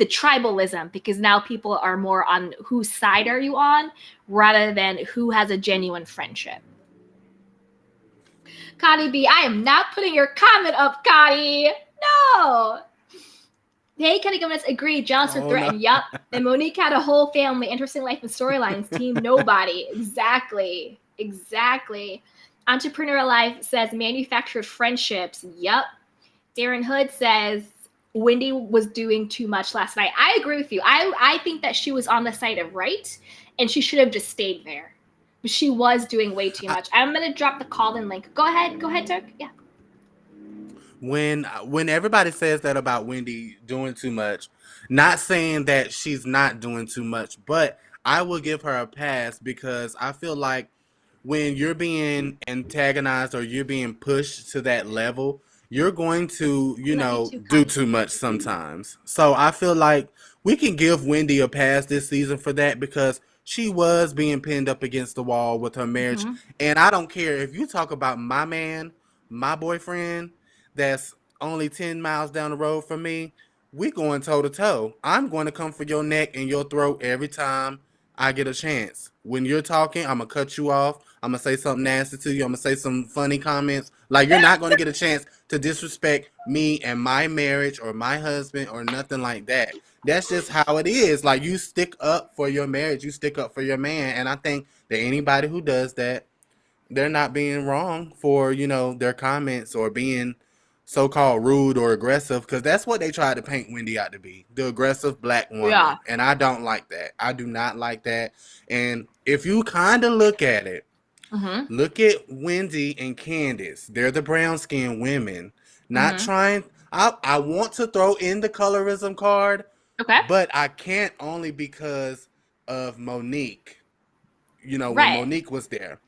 tribalism, because now people are more on whose side are you on rather than who has a genuine friendship. Connie B, I am not putting your comment up, Connie. No. Hey, Kenny Gomez, agree. Jealous or threatened. No. Yup. And Monique had a whole family, interesting life and storylines. Team nobody. Exactly. Entrepreneur Life says manufactured friendships. Yup. Darren Hood says Wendy was doing too much last night. I agree with you. I think that she was on the side of right, and she should have just stayed there. But she was doing way too much. I'm going to drop the call-in link. Go ahead, Turk. Yeah. When everybody says that about Wendy doing too much, not saying that she's not doing too much, but I will give her a pass because I feel like when you're being antagonized or you're being pushed to that level, you're going to, do too much sometimes. So I feel like we can give Wendy a pass this season for that because she was being pinned up against the wall with her marriage. Mm-hmm. And I don't care if you talk about my man, my boyfriend, that's only 10 miles down the road from me, we going toe to toe. I'm going to come for your neck and your throat every time I get a chance. When you're talking, I'm going to cut you off. I'm going to say something nasty to you. I'm going to say some funny comments. Like, you're not going to get a chance to disrespect me and my marriage or my husband or nothing like that. That's just how it is. Like, you stick up for your marriage. You stick up for your man. And I think that anybody who does that, they're not being wrong for, their comments or being so-called rude or aggressive, because that's what they tried to paint Wendy out to be, the aggressive black woman. Yeah. And I don't like that. I do not like that. And if you kind of look at it, look at Wendy and Candace. They're the brown-skinned women. Not trying. I want to throw in the colorism card, but I can't, only because of Monique. When Monique was there.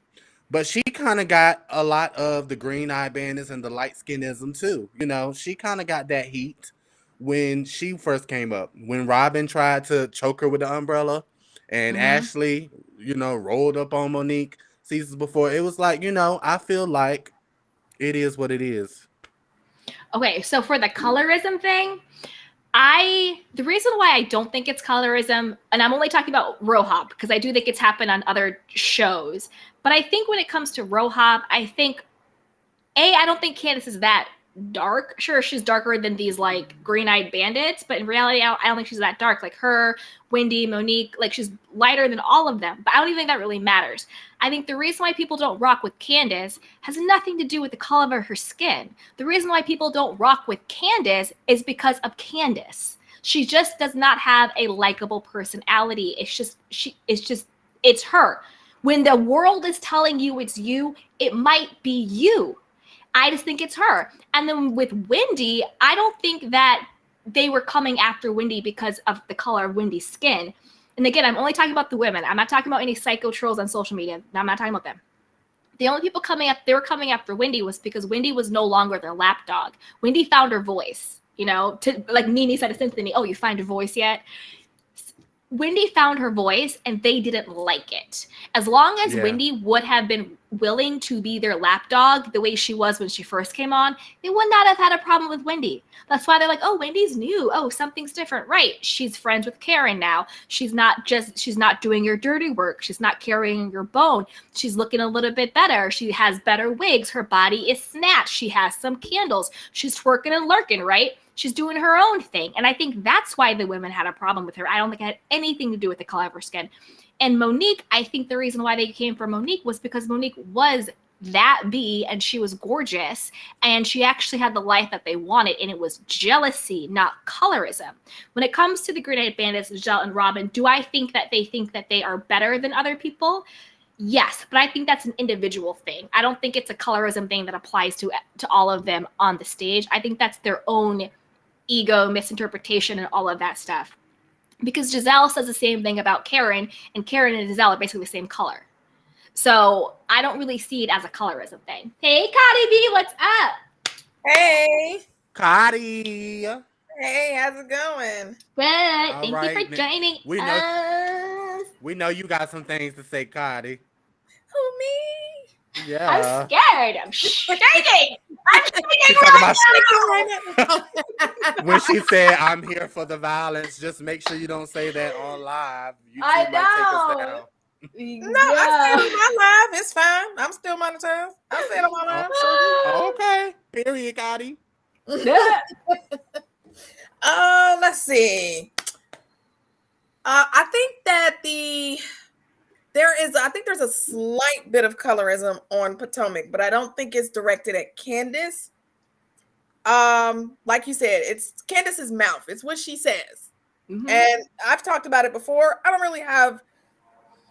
But she kind of got a lot of the green eye bandits and the light skinism too. You know, she kind of got that heat when she first came up. When Robin tried to choke her with the umbrella and Ashley, you know, rolled up on Monique seasons before, it was like, you know, I feel like it is what it is. Okay, so for the colorism thing, the reason why I don't think it's colorism, and I'm only talking about RHOP because I do think it's happened on other shows, but I think when it comes to RHOP, I think I don't think Candace is that dark. Sure, she's darker than these like green-eyed bandits, but in reality, I don't think she's that dark. Like her, Wendy, Monique, like she's lighter than all of them. But I don't even think that really matters. I think the reason why people don't rock with Candace has nothing to do with the color of her skin. The reason why people don't rock with Candace is because of Candace. She just does not have a likable personality. It's her. When the world is telling you it's you, it might be you. I just think it's her. And then with Wendy, I don't think that they were coming after Wendy because of the color of Wendy's skin. And again, I'm only talking about the women. I'm not talking about any psycho trolls on social media. I'm not talking about them. The only people they were coming after Wendy was because Wendy was no longer their lapdog. Wendy found her voice, you know, like Nene said to Cynthia, oh, you find your voice yet? Wendy found her voice and they didn't like it. As long as Wendy would have been willing to be their lapdog the way she was when she first came on, they would not have had a problem with Wendy. That's why they're like, oh, Wendy's new. Oh, something's different. Right. She's friends with Karen now. She's not doing your dirty work. She's not carrying your bone. She's looking a little bit better. She has better wigs. Her body is snatched. She has some candles. She's twerking and lurking, right? She's doing her own thing. And I think that's why the women had a problem with her. I don't think it had anything to do with the color of her skin. And Monique, I think the reason why they came for Monique was because Monique was that bee and she was gorgeous and she actually had the life that they wanted, and it was jealousy, not colorism. When it comes to the Green Eyed Bandits, Giselle and Robin, do I think that they are better than other people? Yes, but I think that's an individual thing. I don't think it's a colorism thing that applies to all of them on the stage. I think that's their own ego, misinterpretation, and all of that stuff. Because Giselle says the same thing about Karen, and Karen and Giselle are basically the same color. So I don't really see it as a colorism thing. Hey, Cotty B, what's up? Hey. Cotty. Hey, how's it going? Good. Thank you for joining us. We know you got some things to say, Cotty. Who, me? Yeah. I'm scared. I'm shaking. When she said, I'm here for the violence, just make sure you don't say that on live. YouTube I might take us know. down. No, I said on my live. It's fine. I'm still monetized. I said on my live. Okay. Period, Cotty. Let's see. I think that there's a slight bit of colorism on Potomac, but I don't think it's directed at Candace. Like you said, it's Candace's mouth. It's what she says. Mm-hmm. And I've talked about it before. I don't really have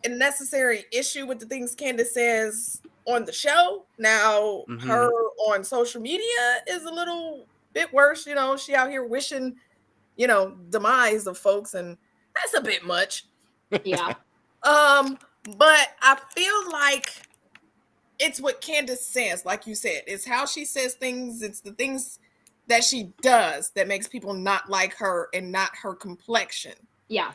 a necessary issue with the things Candace says on the show. Now, her on social media is a little bit worse. You know, she out here wishing, demise of folks, and that's a bit much. Yeah. But I feel like it's what Candace says, like you said. It's how she says things. It's the things that she does that makes people not like her and not her complexion. Yeah.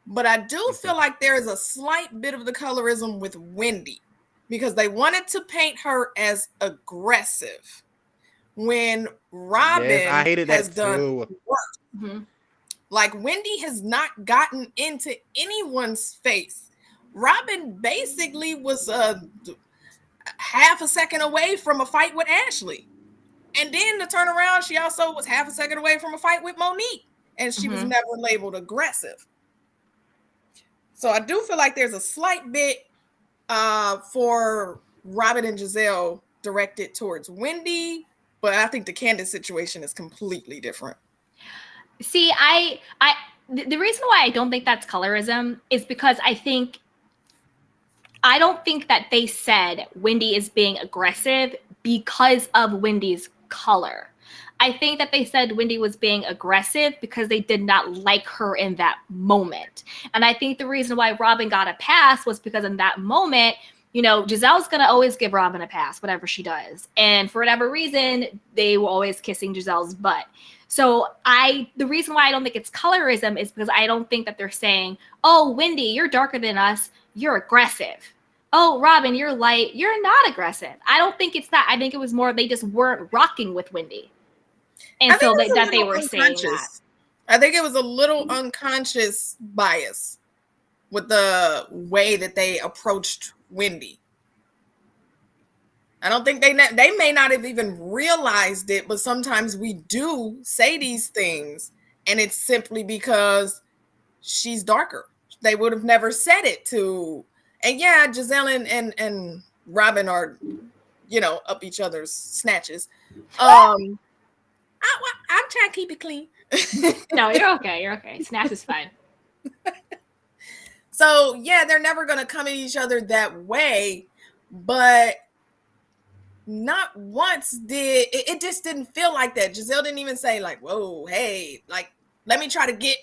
But I do feel like there is a slight bit of the colorism with Wendy because they wanted to paint her as aggressive when Robin has done work. Mm-hmm. Like Wendy has not gotten into anyone's face. Robin basically was half a second away from a fight with Ashley. And then to turn around, she also was half a second away from a fight with Monique. And she was never labeled aggressive. So I do feel like there's a slight bit for Robin and Giselle directed towards Wendy. But I think the Candace situation is completely different. See, the reason why I don't think that's colorism is because I don't think that they said Wendy is being aggressive because of Wendy's color. I think that they said Wendy was being aggressive because they did not like her in that moment. And I think the reason why Robin got a pass was because in that moment, You know, Giselle's going to always give Robin a pass, whatever she does. And for whatever reason, they were always kissing Giselle's butt. So the reason why I don't think it's colorism is because I don't think that they're saying, oh, Wendy, you're darker than us. You're aggressive. Oh, Robin, you're light. You're not aggressive. I don't think it's that. I think it was more they just weren't rocking with Wendy. And so that they were saying that. I think it was a little unconscious bias with the way that they approached Wendy. I don't think they may not have even realized it, but sometimes we do say these things, and it's simply because she's darker. They would have never said it to, and yeah, Giselle and Robin are, you know, up each other's snatches. I'm trying to keep it clean. No, you're okay. You're okay. Snatch is fine. So yeah, they're never gonna come at each other that way, but not once did it just didn't feel like that. Giselle didn't even say like, whoa, hey, like, let me try to get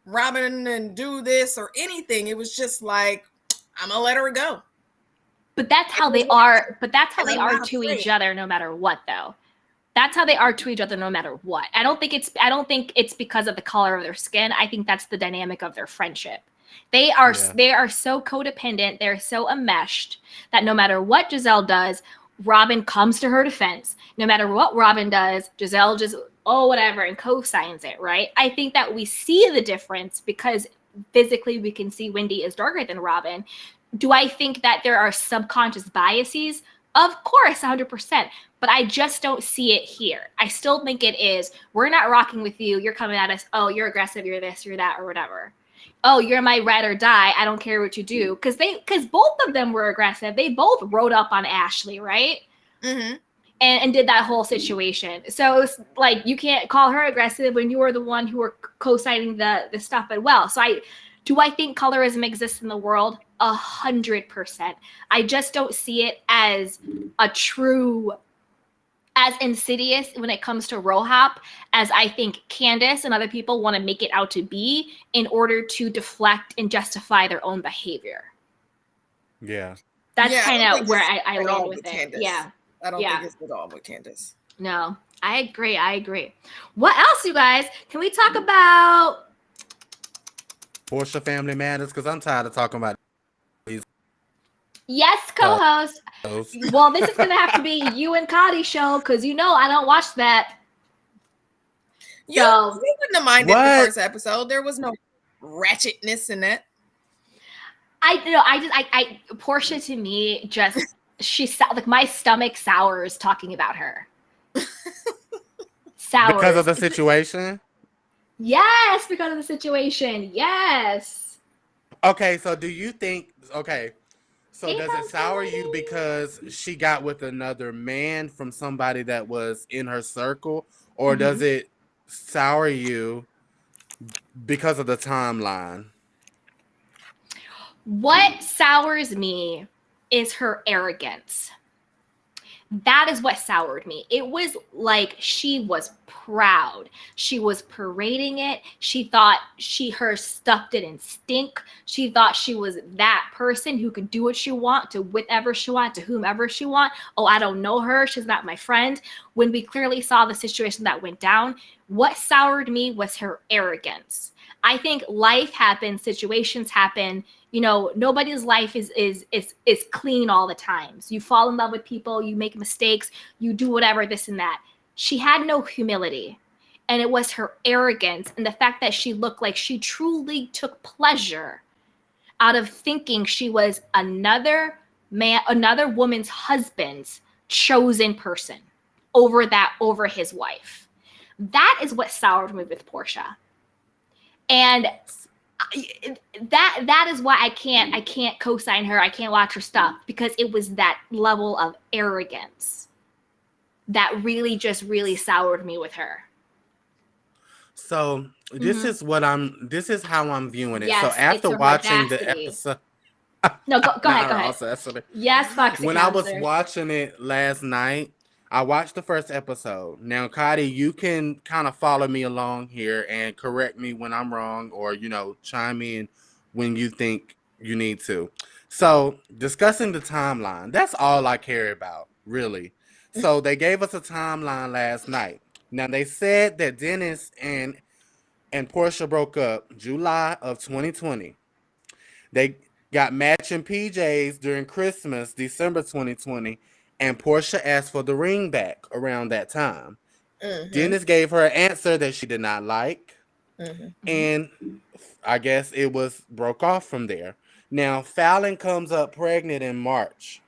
Robin and do this or anything. It was just like, I'm gonna let her go. But that's how they are. But that's how they are to each other, no matter what, though. That's how they are to each other, no matter what. I don't think it's because of the color of their skin. I think that's the dynamic of their friendship. They are so codependent. They're so enmeshed that no matter what Giselle does, Robin comes to her defense. No matter what Robin does, Giselle just, oh, whatever, and co-signs it, right? I think that we see the difference because physically we can see Wendy is darker than Robin. Do I think that there are subconscious biases? Of course, 100%. But I just don't see it here. I still think it is, we're not rocking with you. You're coming at us. Oh, you're aggressive. You're this, you're that, or whatever. Oh, you're my ride or die. I don't care what you do. Because both of them were aggressive. They both rode up on Ashley, right? Mm-hmm. And did that whole situation. So it's like, you can't call her aggressive when you were the one who were co-signing the stuff as well. So do I think colorism exists in the world? 100%. I just don't see it as as insidious when it comes to RHOP as I think Candace and other people want to make it out to be in order to deflect and justify their own behavior. Yeah. That's kind of where I land with it. Candace. Yeah. I don't think it's at all with Candace. No, I agree. What else, you guys? Can we talk about Portia Family Matters? Because I'm tired of talking about these. Yes, co-host. Well, this is going to have to be you and Cotty's show because I don't watch that. You wouldn't have minded the first episode. There was no ratchetness in that. Portia to me just, she's like my stomach sours talking about her. Sours. Because of the situation? Yes, because of the situation. Yes. Okay, so do you think, so does it sour you because she got with another man from somebody that was in her circle? Or does it sour you because of the timeline? What sours me is her arrogance. That is what soured me. It was like she was proud. She was parading it. She thought her stuff didn't stink. She thought she was that person who could do what she want to whatever she want to whomever she want. Oh, I don't know her. She's not my friend. When we clearly saw the situation that went down, what soured me was her arrogance. I think life happens, situations happen. Nobody's life is clean all the time. So you fall in love with people, you make mistakes, you do whatever, this and that. She had no humility, and it was her arrogance and the fact that she looked like she truly took pleasure out of thinking she was another woman's husband's chosen person over his wife. That is what soured me with Portia. And that is why I can't co-sign her. I can't watch her stuff because it was that level of arrogance that really soured me with her. So this is how I'm viewing it. Yes, so after watching the episode, no, go ahead. Yes, Foxy. When I was watching it last night, I watched the first episode. Now, Cotty, you can kind of follow me along here and correct me when I'm wrong or, chime in when you think you need to. So, discussing the timeline, that's all I care about, really. So, they gave us a timeline last night. Now, they said that Dennis and Portia broke up July of 2020. They got matching PJs during Christmas, December 2020, and Portia asked for the ring back around that time. Dennis gave her an answer that she did not like, and I guess it was broke off from there. Now, Falynn comes up pregnant in March.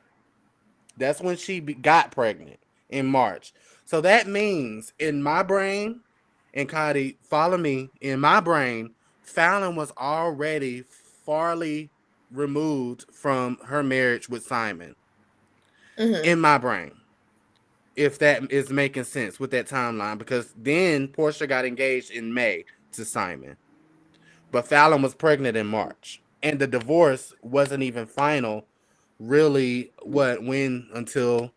That's when she got pregnant, in March. So that means in my brain, and Cody, follow me, in my brain, Falynn was already farly removed from her marriage with Simon. In my brain. If that is making sense with that timeline, because then Portia got engaged in May to Simon. But Falynn was pregnant in March. And the divorce wasn't even final, really, until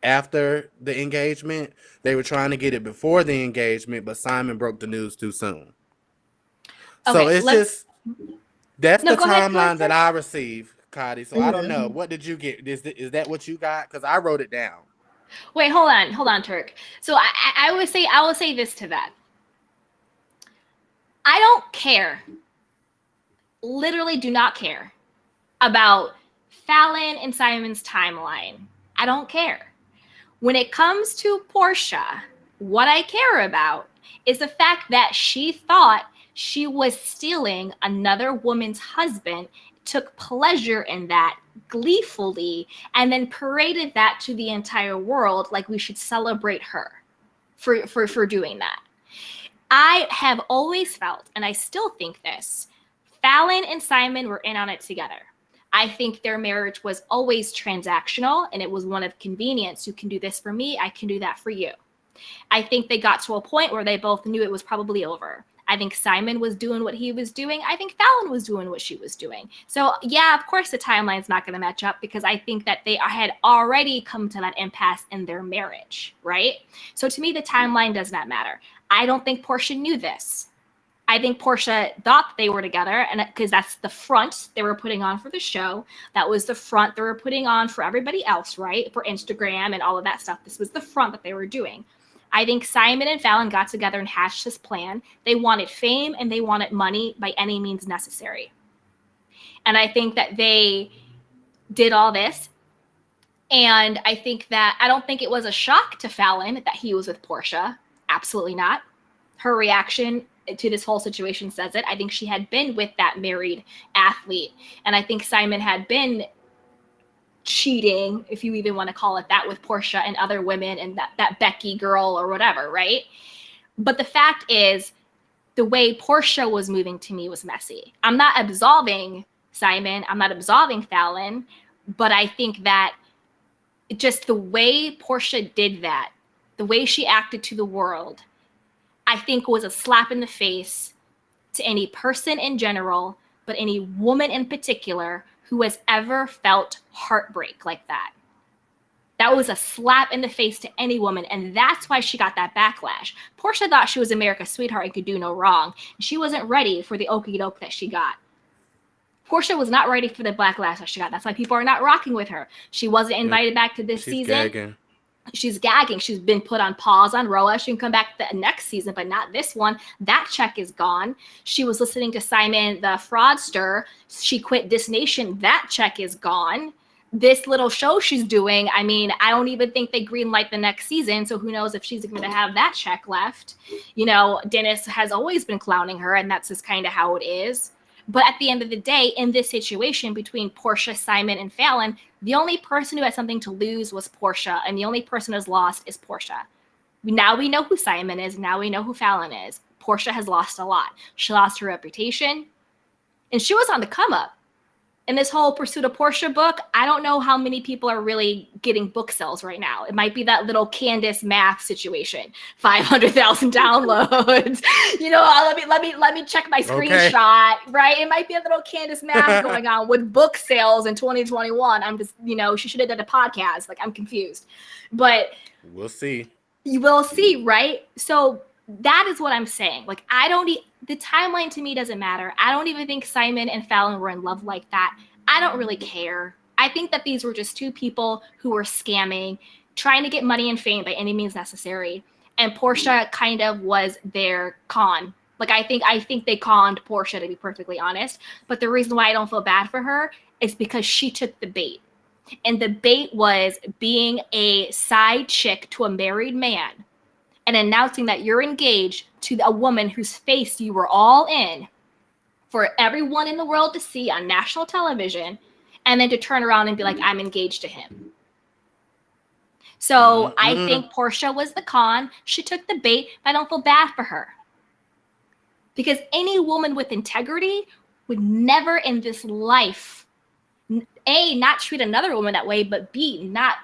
after the engagement. They were trying to get it before the engagement, but Simon broke the news too soon. Okay, so it's that's the timeline that I received, Cody. So I don't know. What did you get? Is that what you got? Because I wrote it down. Wait, hold on, Turk. So I will say this to that. I don't care. Literally do not care about Falynn and Simon's timeline. I don't care. When it comes to Portia, what I care about is the fact that she thought she was stealing another woman's husband, took pleasure in that gleefully, and then paraded that to the entire world like we should celebrate her for doing that. I have always felt, and I still think this, Falynn and Simon were in on it together. I think their marriage was always transactional, and it was one of convenience. You can do this for me, I can do that for you. I think they got to a point where they both knew it was probably over. I think Simon was doing what he was doing. I think Falynn was doing what she was doing. So yeah, of course the timeline's not going to match up, because I think that they had already come to that impasse in their marriage, right? So to me, the timeline does not matter. I don't think Portia knew this. I think Portia thought they were together, and because that's the front they were putting on for the show. That was the front they were putting on for everybody else, right? For Instagram and all of that stuff. This was the front that they were doing. I think Simon and Falynn got together and hatched this plan. They wanted fame and they wanted money by any means necessary. And I think that they did all this. And I think that, I don't think it was a shock to Falynn that he was with Portia. Absolutely not. Her reaction to this whole situation says it. I think she had been with that married athlete. And I think Simon had been cheating, if you even want to call it that, with Portia and other women and that Becky girl or whatever, right? But the fact is, the way Portia was moving to me was messy. I'm not absolving Simon. I'm not absolving Falynn. But I think that just the way Portia did that, the way she acted to the world, I think was a slap in the face to any person in general, but any woman in particular who has ever felt heartbreak like that. That was a slap in the face to any woman, and that's why she got that backlash. Portia thought she was America's sweetheart and could do no wrong. She wasn't ready for the okie doke that she got. Portia was not ready for the backlash that she got. That's why people are not rocking with her. She wasn't invited back to this season. Gagging. She's gagging. She's been put on pause on RHOP. She can come back the next season, but not this one. That check is gone. She was listening to Simon the fraudster. She quit This Nation. That check is gone. This little show she's doing, I mean, I don't even think they greenlight the next season, so who knows if she's going to have that check left. You know, Dennis has always been clowning her, and that's just kind of how it is. But at the end of the day, in this situation between Portia, Simon, and Falynn, the only person who had something to lose was Portia, and the only person who's lost is Portia. Now we know who Simon is. Now we know who Falynn is. Portia has lost a lot. She lost her reputation, and she was on the come up. In this whole Pursuit of Portia book, I don't know how many people are really getting book sales right now. It might be that little Candace math situation, 500,000 downloads. You know, let me check my screenshot, right? It might be a little Candace math going on with book sales in 2021. I'm just, you know, she should have done a podcast. Like, I'm confused, but we'll see. You will see, right? So that is what I'm saying. Like, the timeline to me doesn't matter. I don't even think Simon and Falynn were in love like that. I don't really care. I think that these were just two people who were scamming, trying to get money and fame by any means necessary. And Portia kind of was their con. Like, I think they conned Portia, to be perfectly honest. But the reason why I don't feel bad for her is because she took the bait. And the bait was being a side chick to a married man and announcing that you're engaged to a woman whose face you were all in for everyone in the world to see on national television, and then to turn around and be like, I'm engaged to him. So I think Portia was the con. She took the bait. I don't feel bad for her. Because any woman with integrity would never in this life, A, not treat another woman that way, but B, not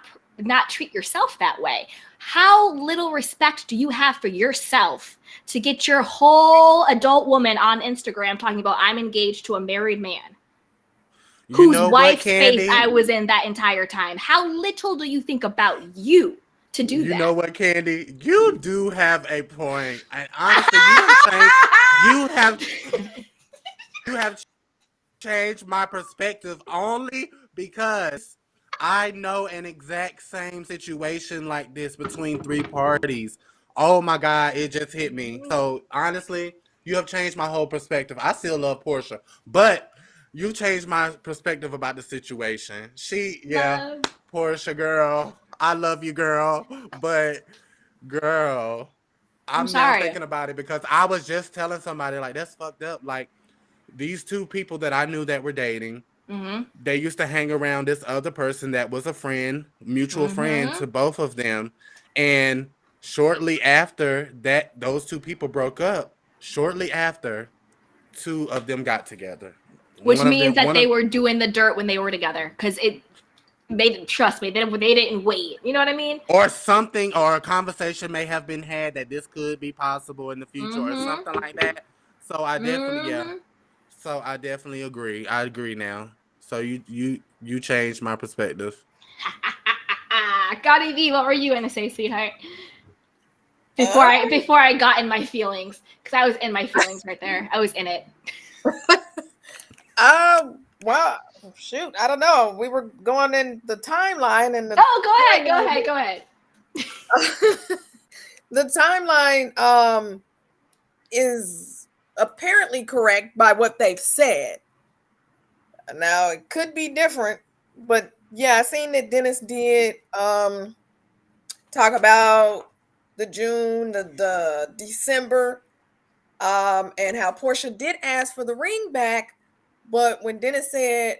treat yourself that way. How little respect do you have for yourself to get your whole adult woman on Instagram talking about I'm engaged to a married man whose wife's face I was in that entire time? How little do you think about you to do that? You know what, Candy? You do have a point. And honestly, you have changed my perspective only because I know an exact same situation like this between three parties. Oh my God, it just hit me. So honestly, you have changed my whole perspective. I still love Portia, but you changed my perspective about the situation. Portia, girl, I love you, girl, but girl, I'm now thinking about it because I was just telling somebody like that's fucked up. Like these two people that I knew that were dating. They used to hang around this other person that was a friend, mutual friend to both of them. And shortly after that, those two people broke up. Shortly after, two of them got together. Which means that they were doing the dirt when they were together. Because they didn't trust me. They didn't wait. You know what I mean? Or something, or a conversation may have been had that this could be possible in the future or something like that. So I definitely, So I definitely agree. I agree now. So you changed my perspective. Gotti V, what were you gonna say, sweetheart? Before I got in my feelings, because I was in my feelings right there. I was in it. Well, shoot, I don't know. We were going in the timeline and go ahead. The timeline is apparently correct by what they've said. Now it could be different, but yeah, I seen that Dennis did talk about the June, the December, and how Portia did ask for the ring back, but when Dennis said,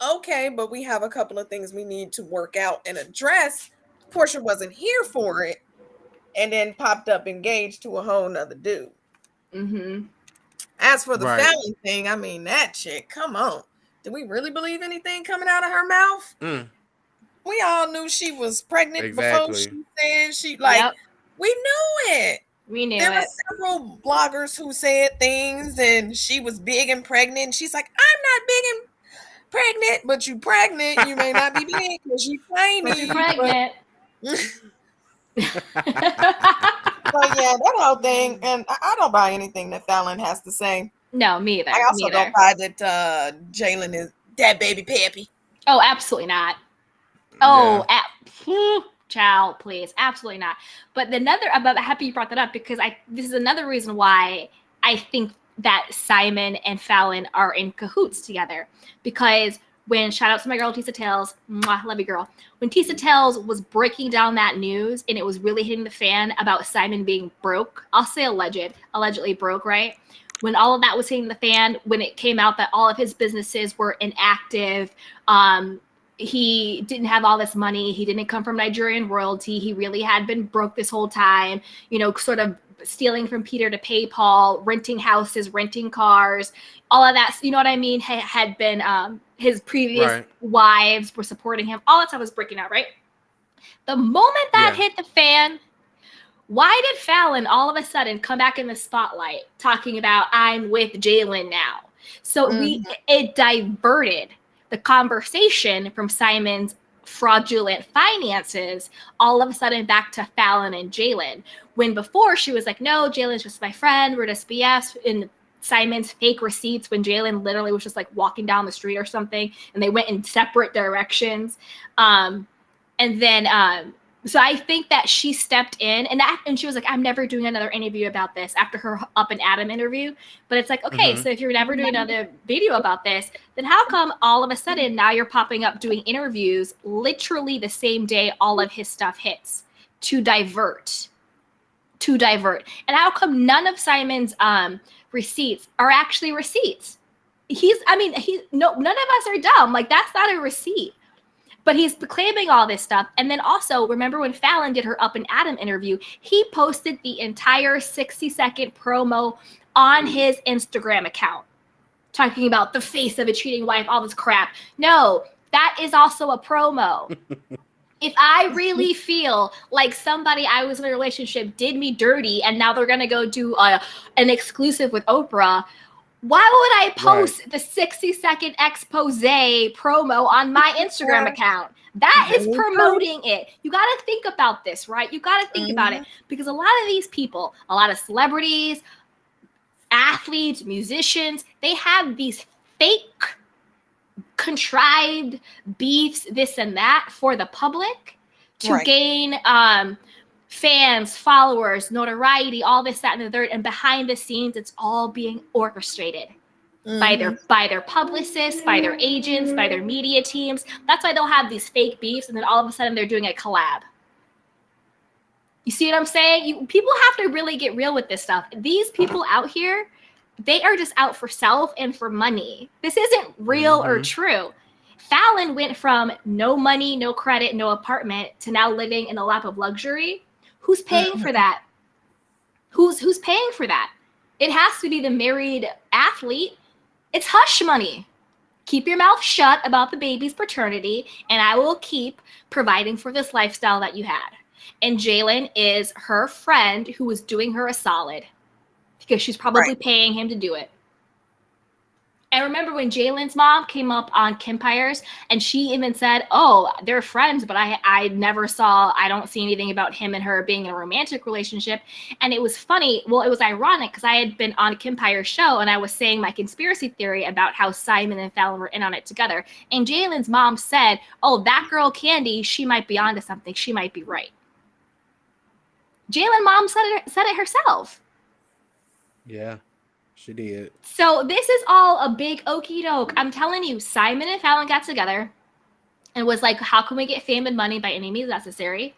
okay, but we have a couple of things we need to work out and address, Portia wasn't here for it, and then popped up engaged to a whole nother dude. As for the Falynn thing, I mean, that chick, come on. Did we really believe anything coming out of her mouth? We all knew she was pregnant before she said we knew it. We knew there were several bloggers who said things and she was big and pregnant. And she's like, I'm not big and pregnant, but you pregnant. You may not be big because you tiny. You're pregnant. But yeah, that whole thing, and I don't buy anything that Falynn has to say. No, me either. I also don't buy that Jalen is that baby pappy. Oh, absolutely not. Oh, child, please, absolutely not. But I'm happy you brought that up because this is another reason why I think that Simon and Falynn are in cahoots together. Because shout out to my girl Tisa Tales, mwah, love you girl. When Tisa Tales was breaking down that news and it was really hitting the fan about Simon being broke, I'll say allegedly broke, right? When all of that was hitting the fan, when it came out that all of his businesses were inactive, he didn't have all this money, he didn't come from Nigerian royalty, he really had been broke this whole time, sort of stealing from Peter to pay Paul, renting houses, renting cars, all of that, you know what I mean, had been his previous wives were supporting him, all that stuff was breaking out, right? The moment that hit the fan, why did Falynn all of a sudden come back in the spotlight talking about I'm with Jalen now? So it diverted the conversation from Simon's fraudulent finances all of a sudden back to Falynn and Jalen. When before she was like, no, Jalen's just my friend, we're just BS. And Simon's fake receipts when Jalen literally was just like walking down the street or something, and they went in separate directions. So I think that she stepped in and she was like, I'm never doing another interview about this after her Up and Adam interview. But it's like, okay, so if you're never doing another video about this, then how come all of a sudden now you're popping up doing interviews literally the same day all of his stuff hits to divert? And how come none of Simon's receipts are actually receipts? None of us are dumb. Like, that's not a receipt. But he's claiming all this stuff. And then also, remember when Falynn did her Up and Adam interview, he posted the entire 60-second promo on his Instagram account, talking about the face of a cheating wife, all this crap. No, that is also a promo. If I really feel like somebody I was in a relationship did me dirty and now they're going to go do an exclusive with Oprah, why would I post the 60-second expose promo on my Instagram account? That is promoting it. You got to think about this, right? You got to think about it, because a lot of these people, a lot of celebrities, athletes, musicians, they have these fake, contrived beefs, this and that, for the public to gain fans, followers, notoriety, all this, that, and the third. And behind the scenes, it's all being orchestrated by their publicists, by their agents, by their media teams. That's why they'll have these fake beefs, and then all of a sudden they're doing a collab. You see what I'm saying? People have to really get real with this stuff. These people out here, they are just out for self and for money. This isn't real or true. Falynn went from no money, no credit, no apartment to now living in a lap of luxury. Who's paying for that? Who's paying for that? It has to be the married athlete. It's hush money. Keep your mouth shut about the baby's paternity, and I will keep providing for this lifestyle that you had. And Jalen is her friend who was doing her a solid, because she's probably paying him to do it. And remember when Jalen's mom came up on Kimpires, and she even said, oh, they're friends, but I don't see anything about him and her being in a romantic relationship. And it was funny. Well, it was ironic, because I had been on Kimpire's show and I was saying my conspiracy theory about how Simon and Falynn were in on it together. And Jalen's mom said, oh, that girl Candy, she might be onto something. She might be right. Jalen's mom said it herself. Yeah. She did. So this is all a big okie doke. I'm telling you, Simon and Falynn got together and was like, how can we get fame and money by any means necessary?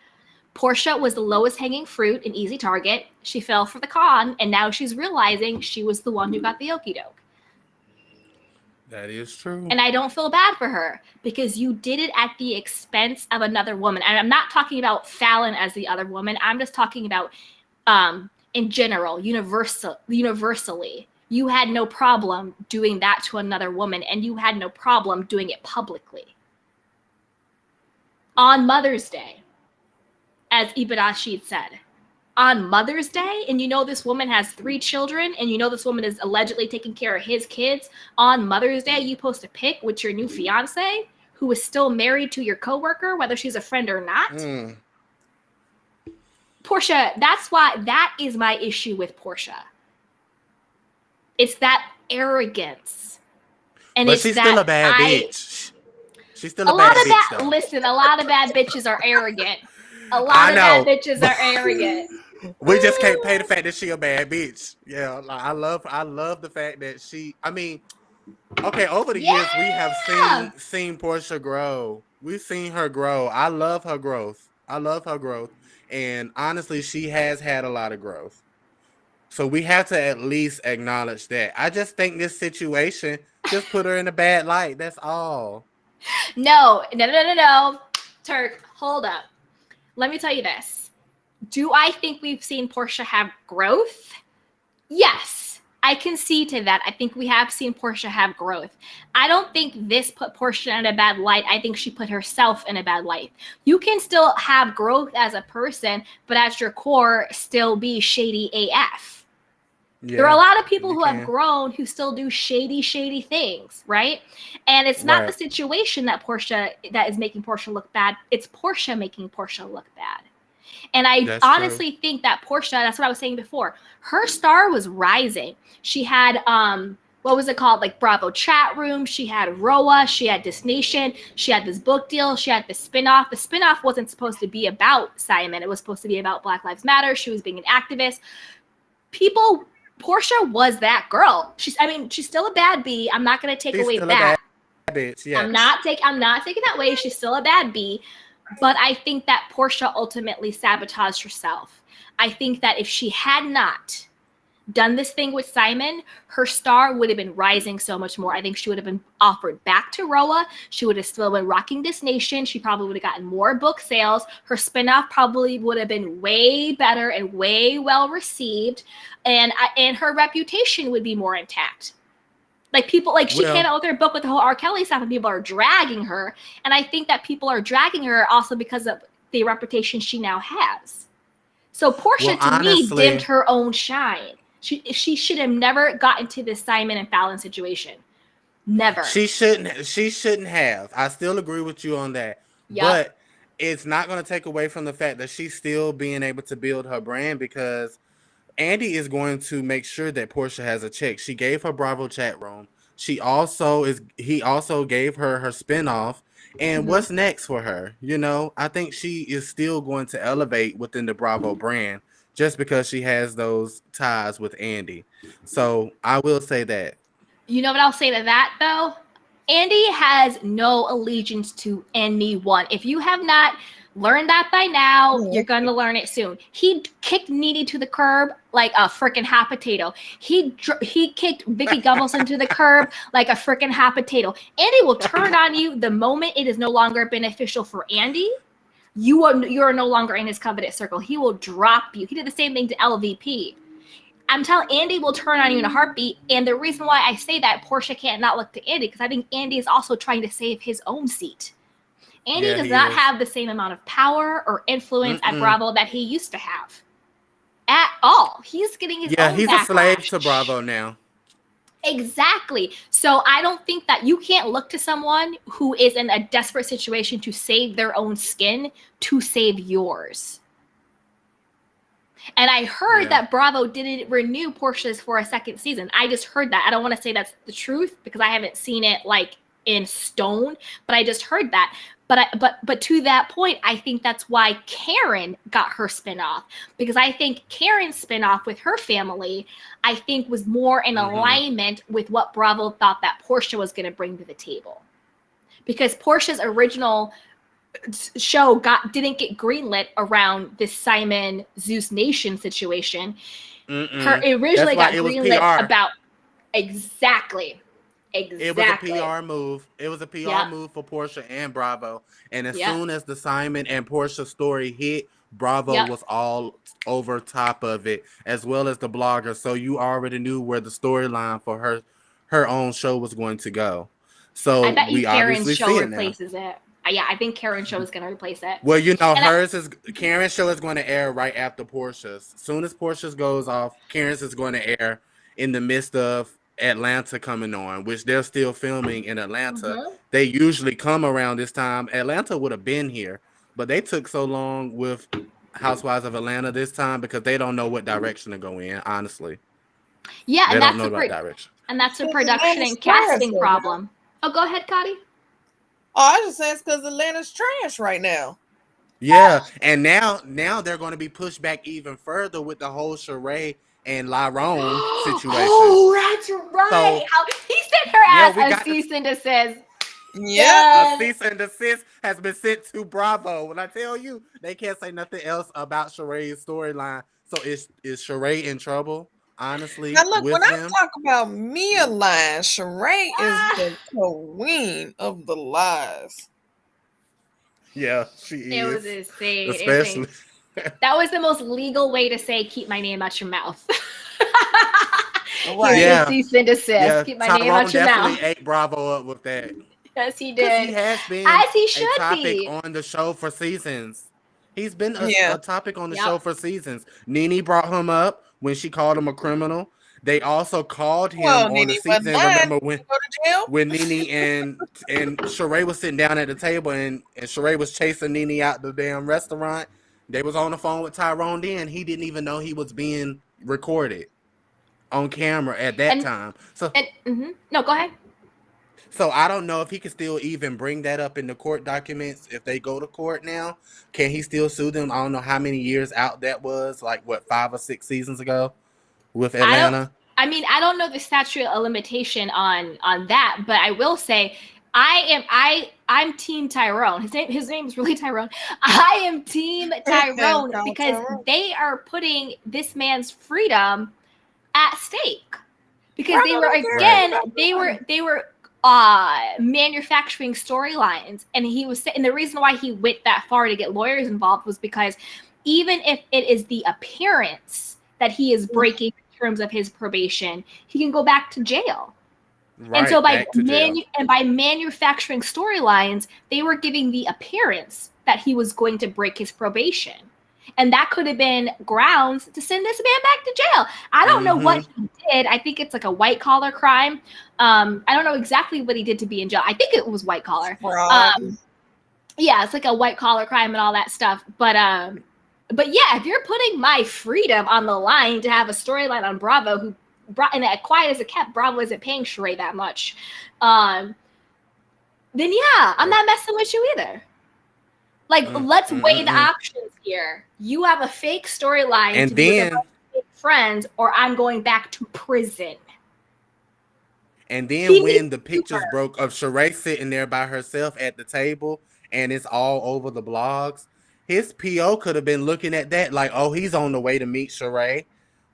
Portia was the lowest hanging fruit, an easy target. She fell for the con, and now she's realizing she was the one who got the okie doke. That is true. And I don't feel bad for her, because you did it at the expense of another woman. And I'm not talking about Falynn as the other woman. I'm just talking about in general, universally. You had no problem doing that to another woman, and you had no problem doing it publicly. On Mother's Day, as Ibn Rashid said. On Mother's Day, and you know this woman has 3 children, and you know this woman is allegedly taking care of his kids. On Mother's Day, you post a pic with your new fiance, who is still married to your coworker, whether she's a friend or not. Portia, that is my issue with Portia. It's that arrogance. And but she's still a bad bitch. She's still a bad bitch, though. Listen, a lot of bad bitches are arrogant. A lot of bad bitches are arrogant. We just can't pay the fact that she a bad bitch. Yeah, like, I love the fact that she, I mean, okay, over the years we have seen Portia grow. We've seen her grow. I love her growth. And honestly, she has had a lot of growth. So we have to at least acknowledge that. I just think this situation just put her in a bad light. That's all. No. Turk, hold up. Let me tell you this. Do I think we've seen Portia have growth? Yes, I concede to that. I think we have seen Portia have growth. I don't think this put Portia in a bad light. I think she put herself in a bad light. You can still have growth as a person, but at your core still be shady AF. Yeah, there are a lot of people who have grown who still do shady things, right? And it's not the situation that is making Portia look bad. It's Portia making Portia look bad. And I honestly think that Porsha, that's what I was saying before, her star was rising. She had, what was it called? Like Bravo Chat Room. She had RHOP. She had This Nation. She had this book deal. She had the spinoff. The spinoff wasn't supposed to be about Simon. It was supposed to be about Black Lives Matter. She was being an activist. Porsha was that girl. She's still a bad bee. I'm not going to take away that. Bitch, yes. I'm not taking that away. She's still a bad bee. But I think that Porsha ultimately sabotaged herself. I think that if she had not done this thing with Simon, her star would have been rising so much more. I think she would have been offered back to RHOP. She would have still been rocking This Nation. She probably would have gotten more book sales. Her spinoff probably would have been way better and way well received. And her reputation would be more intact. Like people, she came out with her book with the whole R. Kelly stuff and people are dragging her. And I think that people are dragging her also because of the reputation she now has. So Porsha, me, dimmed her own shine. She should have never gotten to this Simon and Falynn situation. Never. She shouldn't have. I still agree with you on that. Yep. But it's not going to take away from the fact that she's still being able to build her brand, because Andy is going to make sure that Porsha has a check. She gave her Bravo Chat Room. He also gave her spinoff. And what's next for her? You know, I think she is still going to elevate within the Bravo brand just because she has those ties with Andy. So I will say that. You know what I'll say to that, though? Andy has no allegiance to anyone. If you have not learned that by now, you're going to learn it soon. He kicked Nene to the curb like a freaking hot potato. He kicked Vicky Gunvalson to the curb like a freaking hot potato. Andy will turn on you the moment it is no longer beneficial for Andy. You are no longer in his coveted circle. He will drop you. He did the same thing to LVP. I'm telling Andy will turn on you in a heartbeat. And the reason why I say that Porsha can't not look to Andy, because I think Andy is also trying to save his own seat. Andy does not have the same amount of power or influence at Bravo that he used to have. At all. He's getting his own he's backlash. A slave to Bravo now. Exactly. So I don't think that you can't look to someone who is in a desperate situation to save their own skin to save yours. And I heard that Bravo didn't renew Porsha's for a second season. I just heard that. I don't want to say that's the truth because I haven't seen it like in stone, but I just heard that. But to that point, I think that's why Karen got her spinoff, because I think Karen's spinoff with her family, I think was more in alignment with what Bravo thought that Porsha was going to bring to the table. Because Porsha's original show didn't get greenlit around this Simon Zeus Nation situation. Her originally got greenlit about exactly. It was a PR move. It was a PR move for Porsha and Bravo. And as soon as the Simon and Porsha story hit, Bravo was all over top of it, as well as the bloggers. So you already knew where the storyline for her own show was going to go. So I bet you we Karen's show replaces it. Yeah, I think Karen's show is going to replace it. Well, you know, Karen's show is going to air right after Porsha's. As soon as Porsha's goes off, Karen's is going to air in the midst of Atlanta coming on, which they're still filming in Atlanta. They usually come around this time. Atlanta would have been here, but they took so long with Housewives of Atlanta this time because they don't know what direction to go in, honestly. Yeah, they don't know about direction. And that's a production and casting problem. Oh, go ahead, Cotty. Oh, I just said it's because Atlanta's trash right now. Yeah, and now they're going to be pushed back even further with the whole Sheree and LaRone situation. Oh, that's right. So, he sent her ass a cease and desist. Yeah, a cease and desist has been sent to Bravo. When I tell you, they can't say nothing else about Sheree's storyline. So is Sheree in trouble? Honestly, now look, when I talk about Mia lying, Sheree is the queen of the lies. Yeah, she is. It was insane. Especially. That was the most legal way to say keep my name out your mouth. Right. Yeah. Cease and desist. Yeah. Keep my name out your mouth. Definitely ate Bravo up with that. Yes, he did. He has been as he should a topic be on the show for seasons. He's been a topic on the show for seasons. Nene brought him up when she called him a criminal. They also called him on the season. Remember when Nene and Sheree was sitting down at the table and Sheree was chasing Nene out the damn restaurant? They was on the phone with Tyrone then. He didn't even know he was being recorded on camera at that time. No, go ahead. So I don't know if he can still even bring that up in the court documents if they go to court now. Can he still sue them? I don't know how many years out that was, like what, 5 or 6 seasons ago with Atlanta. I don't know the statute of limitation on that, but I will say I'm Team Tyrone. His name is really Tyrone. I am Team Tyrone because they are putting this man's freedom at stake. Because they were manufacturing storylines, and and the reason why he went that far to get lawyers involved was because even if it is the appearance that he is breaking in terms of his probation, he can go back to jail. Right, and so by manufacturing storylines, they were giving the appearance that he was going to break his probation. And that could have been grounds to send this man back to jail. I don't know what he did. I think it's like a white collar crime. I don't know exactly what he did to be in jail. I think it was white collar. Yeah, it's like a white collar crime and all that stuff. But yeah, if you're putting my freedom on the line to have a storyline on Bravo, who brought in that quiet as it kept, Bravo isn't paying Sheree that much. Then yeah, I'm not messing with you either. Like, let's weigh the options here. You have a fake storyline and to then be with fake friends, or I'm going back to prison. And then when the pictures broke of Sheree sitting there by herself at the table and it's all over the blogs, his PO could have been looking at that like, oh, he's on the way to meet Sheree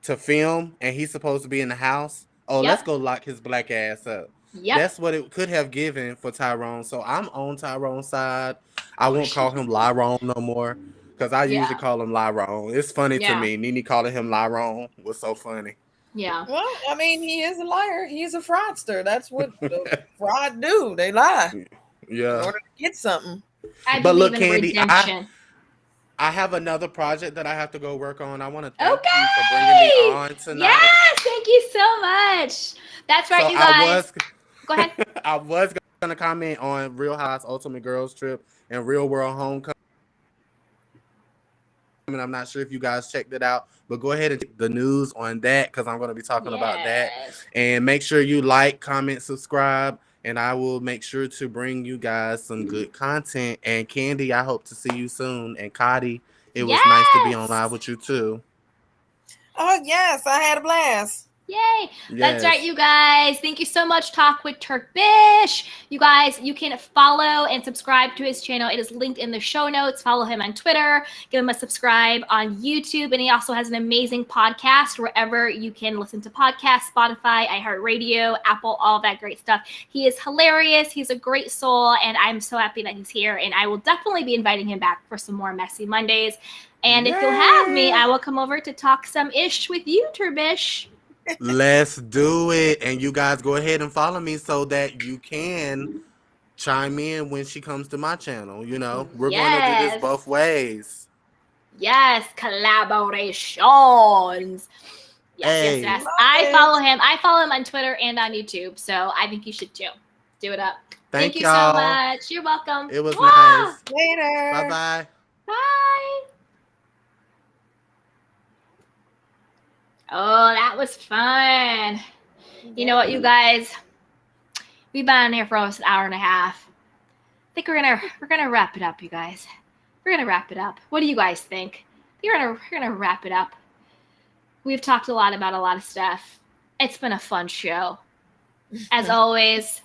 to film and he's supposed to be in the house. Oh, let's go lock his black ass up. That's what it could have given for Tyrone. So I'm on Tyrone's side. I won't call him Lyrone no more because I usually call him Lyrone. It's funny to me. Nene calling him Lyrone was so funny. Yeah. Well, I mean, he is a liar. He's a fraudster. That's what the fraud do. They lie. Yeah. In order to get something. But look, Candy, I have another project that I have to go work on. I want to thank you for bringing me on tonight. Yes, thank you so much. That's right, you guys. Go ahead. I was going to comment on Real Housewives Ultimate Girls Trip and Real World Homecoming. I'm not sure if you guys checked it out, but go ahead and check the news on that because I'm going to be talking about that. And make sure you like, comment, subscribe, and I will make sure to bring you guys some good content. And Candy, I hope to see you soon. And Cotty, it was nice to be on live with you too. Oh, yes, I had a blast. Yay. Yes. That's right, you guys. Thank you so much, Talk with TURKBISH. You guys, you can follow and subscribe to his channel. It is linked in the show notes. Follow him on Twitter. Give him a subscribe on YouTube. And he also has an amazing podcast wherever you can listen to podcasts, Spotify, iHeartRadio, Apple, all that great stuff. He is hilarious. He's a great soul. And I'm so happy that he's here. And I will definitely be inviting him back for some more Messy Mondays. And if you'll have me, I will come over to talk some ish with you, TURKBISH. Let's do it. And you guys go ahead and follow me so that you can chime in when she comes to my channel. You know, we're going to do this both ways. Yes, collaborations. Yes. I follow him. I follow him on Twitter and on YouTube. So I think you should too. Do it up. Thank you so much. You're welcome. It was nice. Later. Bye-bye. Bye. Oh, that was fun. You know what, you guys? We've been on here for almost an hour and a half. I think we're gonna wrap it up, you guys. We're gonna wrap it up. What do you guys think? We're gonna wrap it up. We've talked a lot about a lot of stuff. It's been a fun show. As always,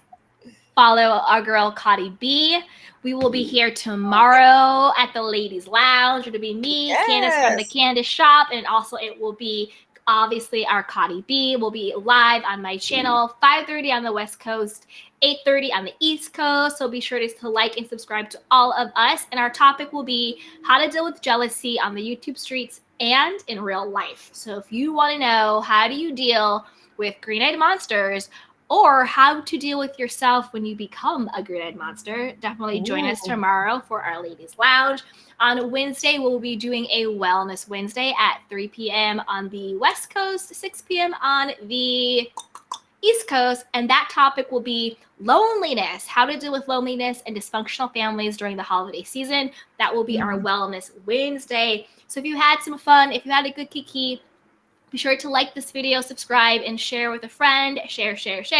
follow our girl Cotty B. We will be here tomorrow at the Ladies Lounge. It'll be me, Candace from the Candace Shop, and also it will be obviously our Cotty B will be live on my channel, 5:30 on the West Coast, 8:30 on the East Coast. So be sure to like and subscribe to all of us. And our topic will be how to deal with jealousy on the YouTube streets and in real life. So if you want to know how do you deal with green-eyed monsters or how to deal with yourself when you become a green-eyed monster, definitely join us tomorrow for our Ladies Lounge. On Wednesday, we'll be doing a Wellness Wednesday at 3 p.m. on the West Coast, 6 p.m. on the East Coast, and that topic will be loneliness, how to deal with loneliness and dysfunctional families during the holiday season. That will be our Wellness Wednesday. So if you had some fun, if you had a good kiki, be sure to like this video, subscribe, and share with a friend. Share. If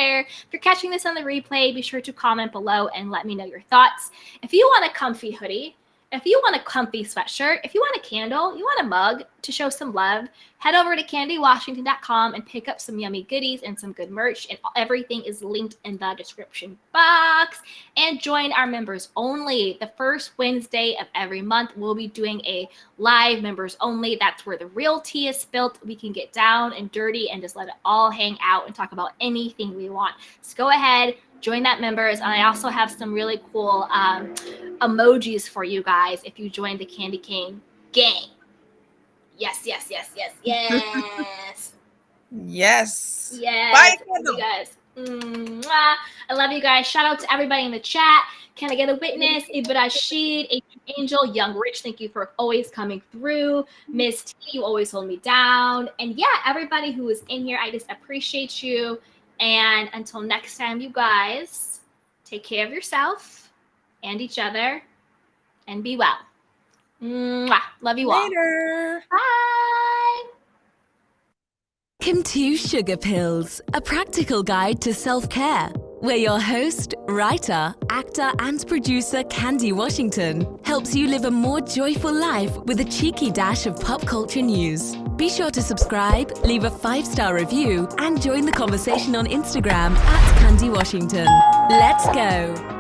you're catching this on the replay, be sure to comment below and let me know your thoughts. If you want a comfy hoodie, if you want a comfy sweatshirt, if you want a candle, you want a mug to show some love, head over to candywashington.com and pick up some yummy goodies and some good merch. And everything is linked in the description box. And join our members only. The first Wednesday of every month, we'll be doing a live members only. That's where the real tea is spilled. We can get down and dirty and just let it all hang out and talk about anything we want. So go ahead, join that members. And I also have some really cool emojis for you guys if you join the Candy Cane gang. Yes. Yes. Bye, you guys. Mwah. I love you guys. Shout out to everybody in the chat. Can I get a witness? Ibrashid, Angel, Young Rich, thank you for always coming through. Miss T, you always hold me down. And yeah, everybody who is in here, I just appreciate you. And until next time, you guys, take care of yourself and each other and be well. Mwah. Love you all. Later. Bye. Welcome to Sugar Pills, a practical guide to self-care, where your host, writer, actor, and producer Candy Washington helps you live a more joyful life with a cheeky dash of pop culture news. Be sure to subscribe, leave a 5-star review, and join the conversation on Instagram @Candy Washington. Let's go.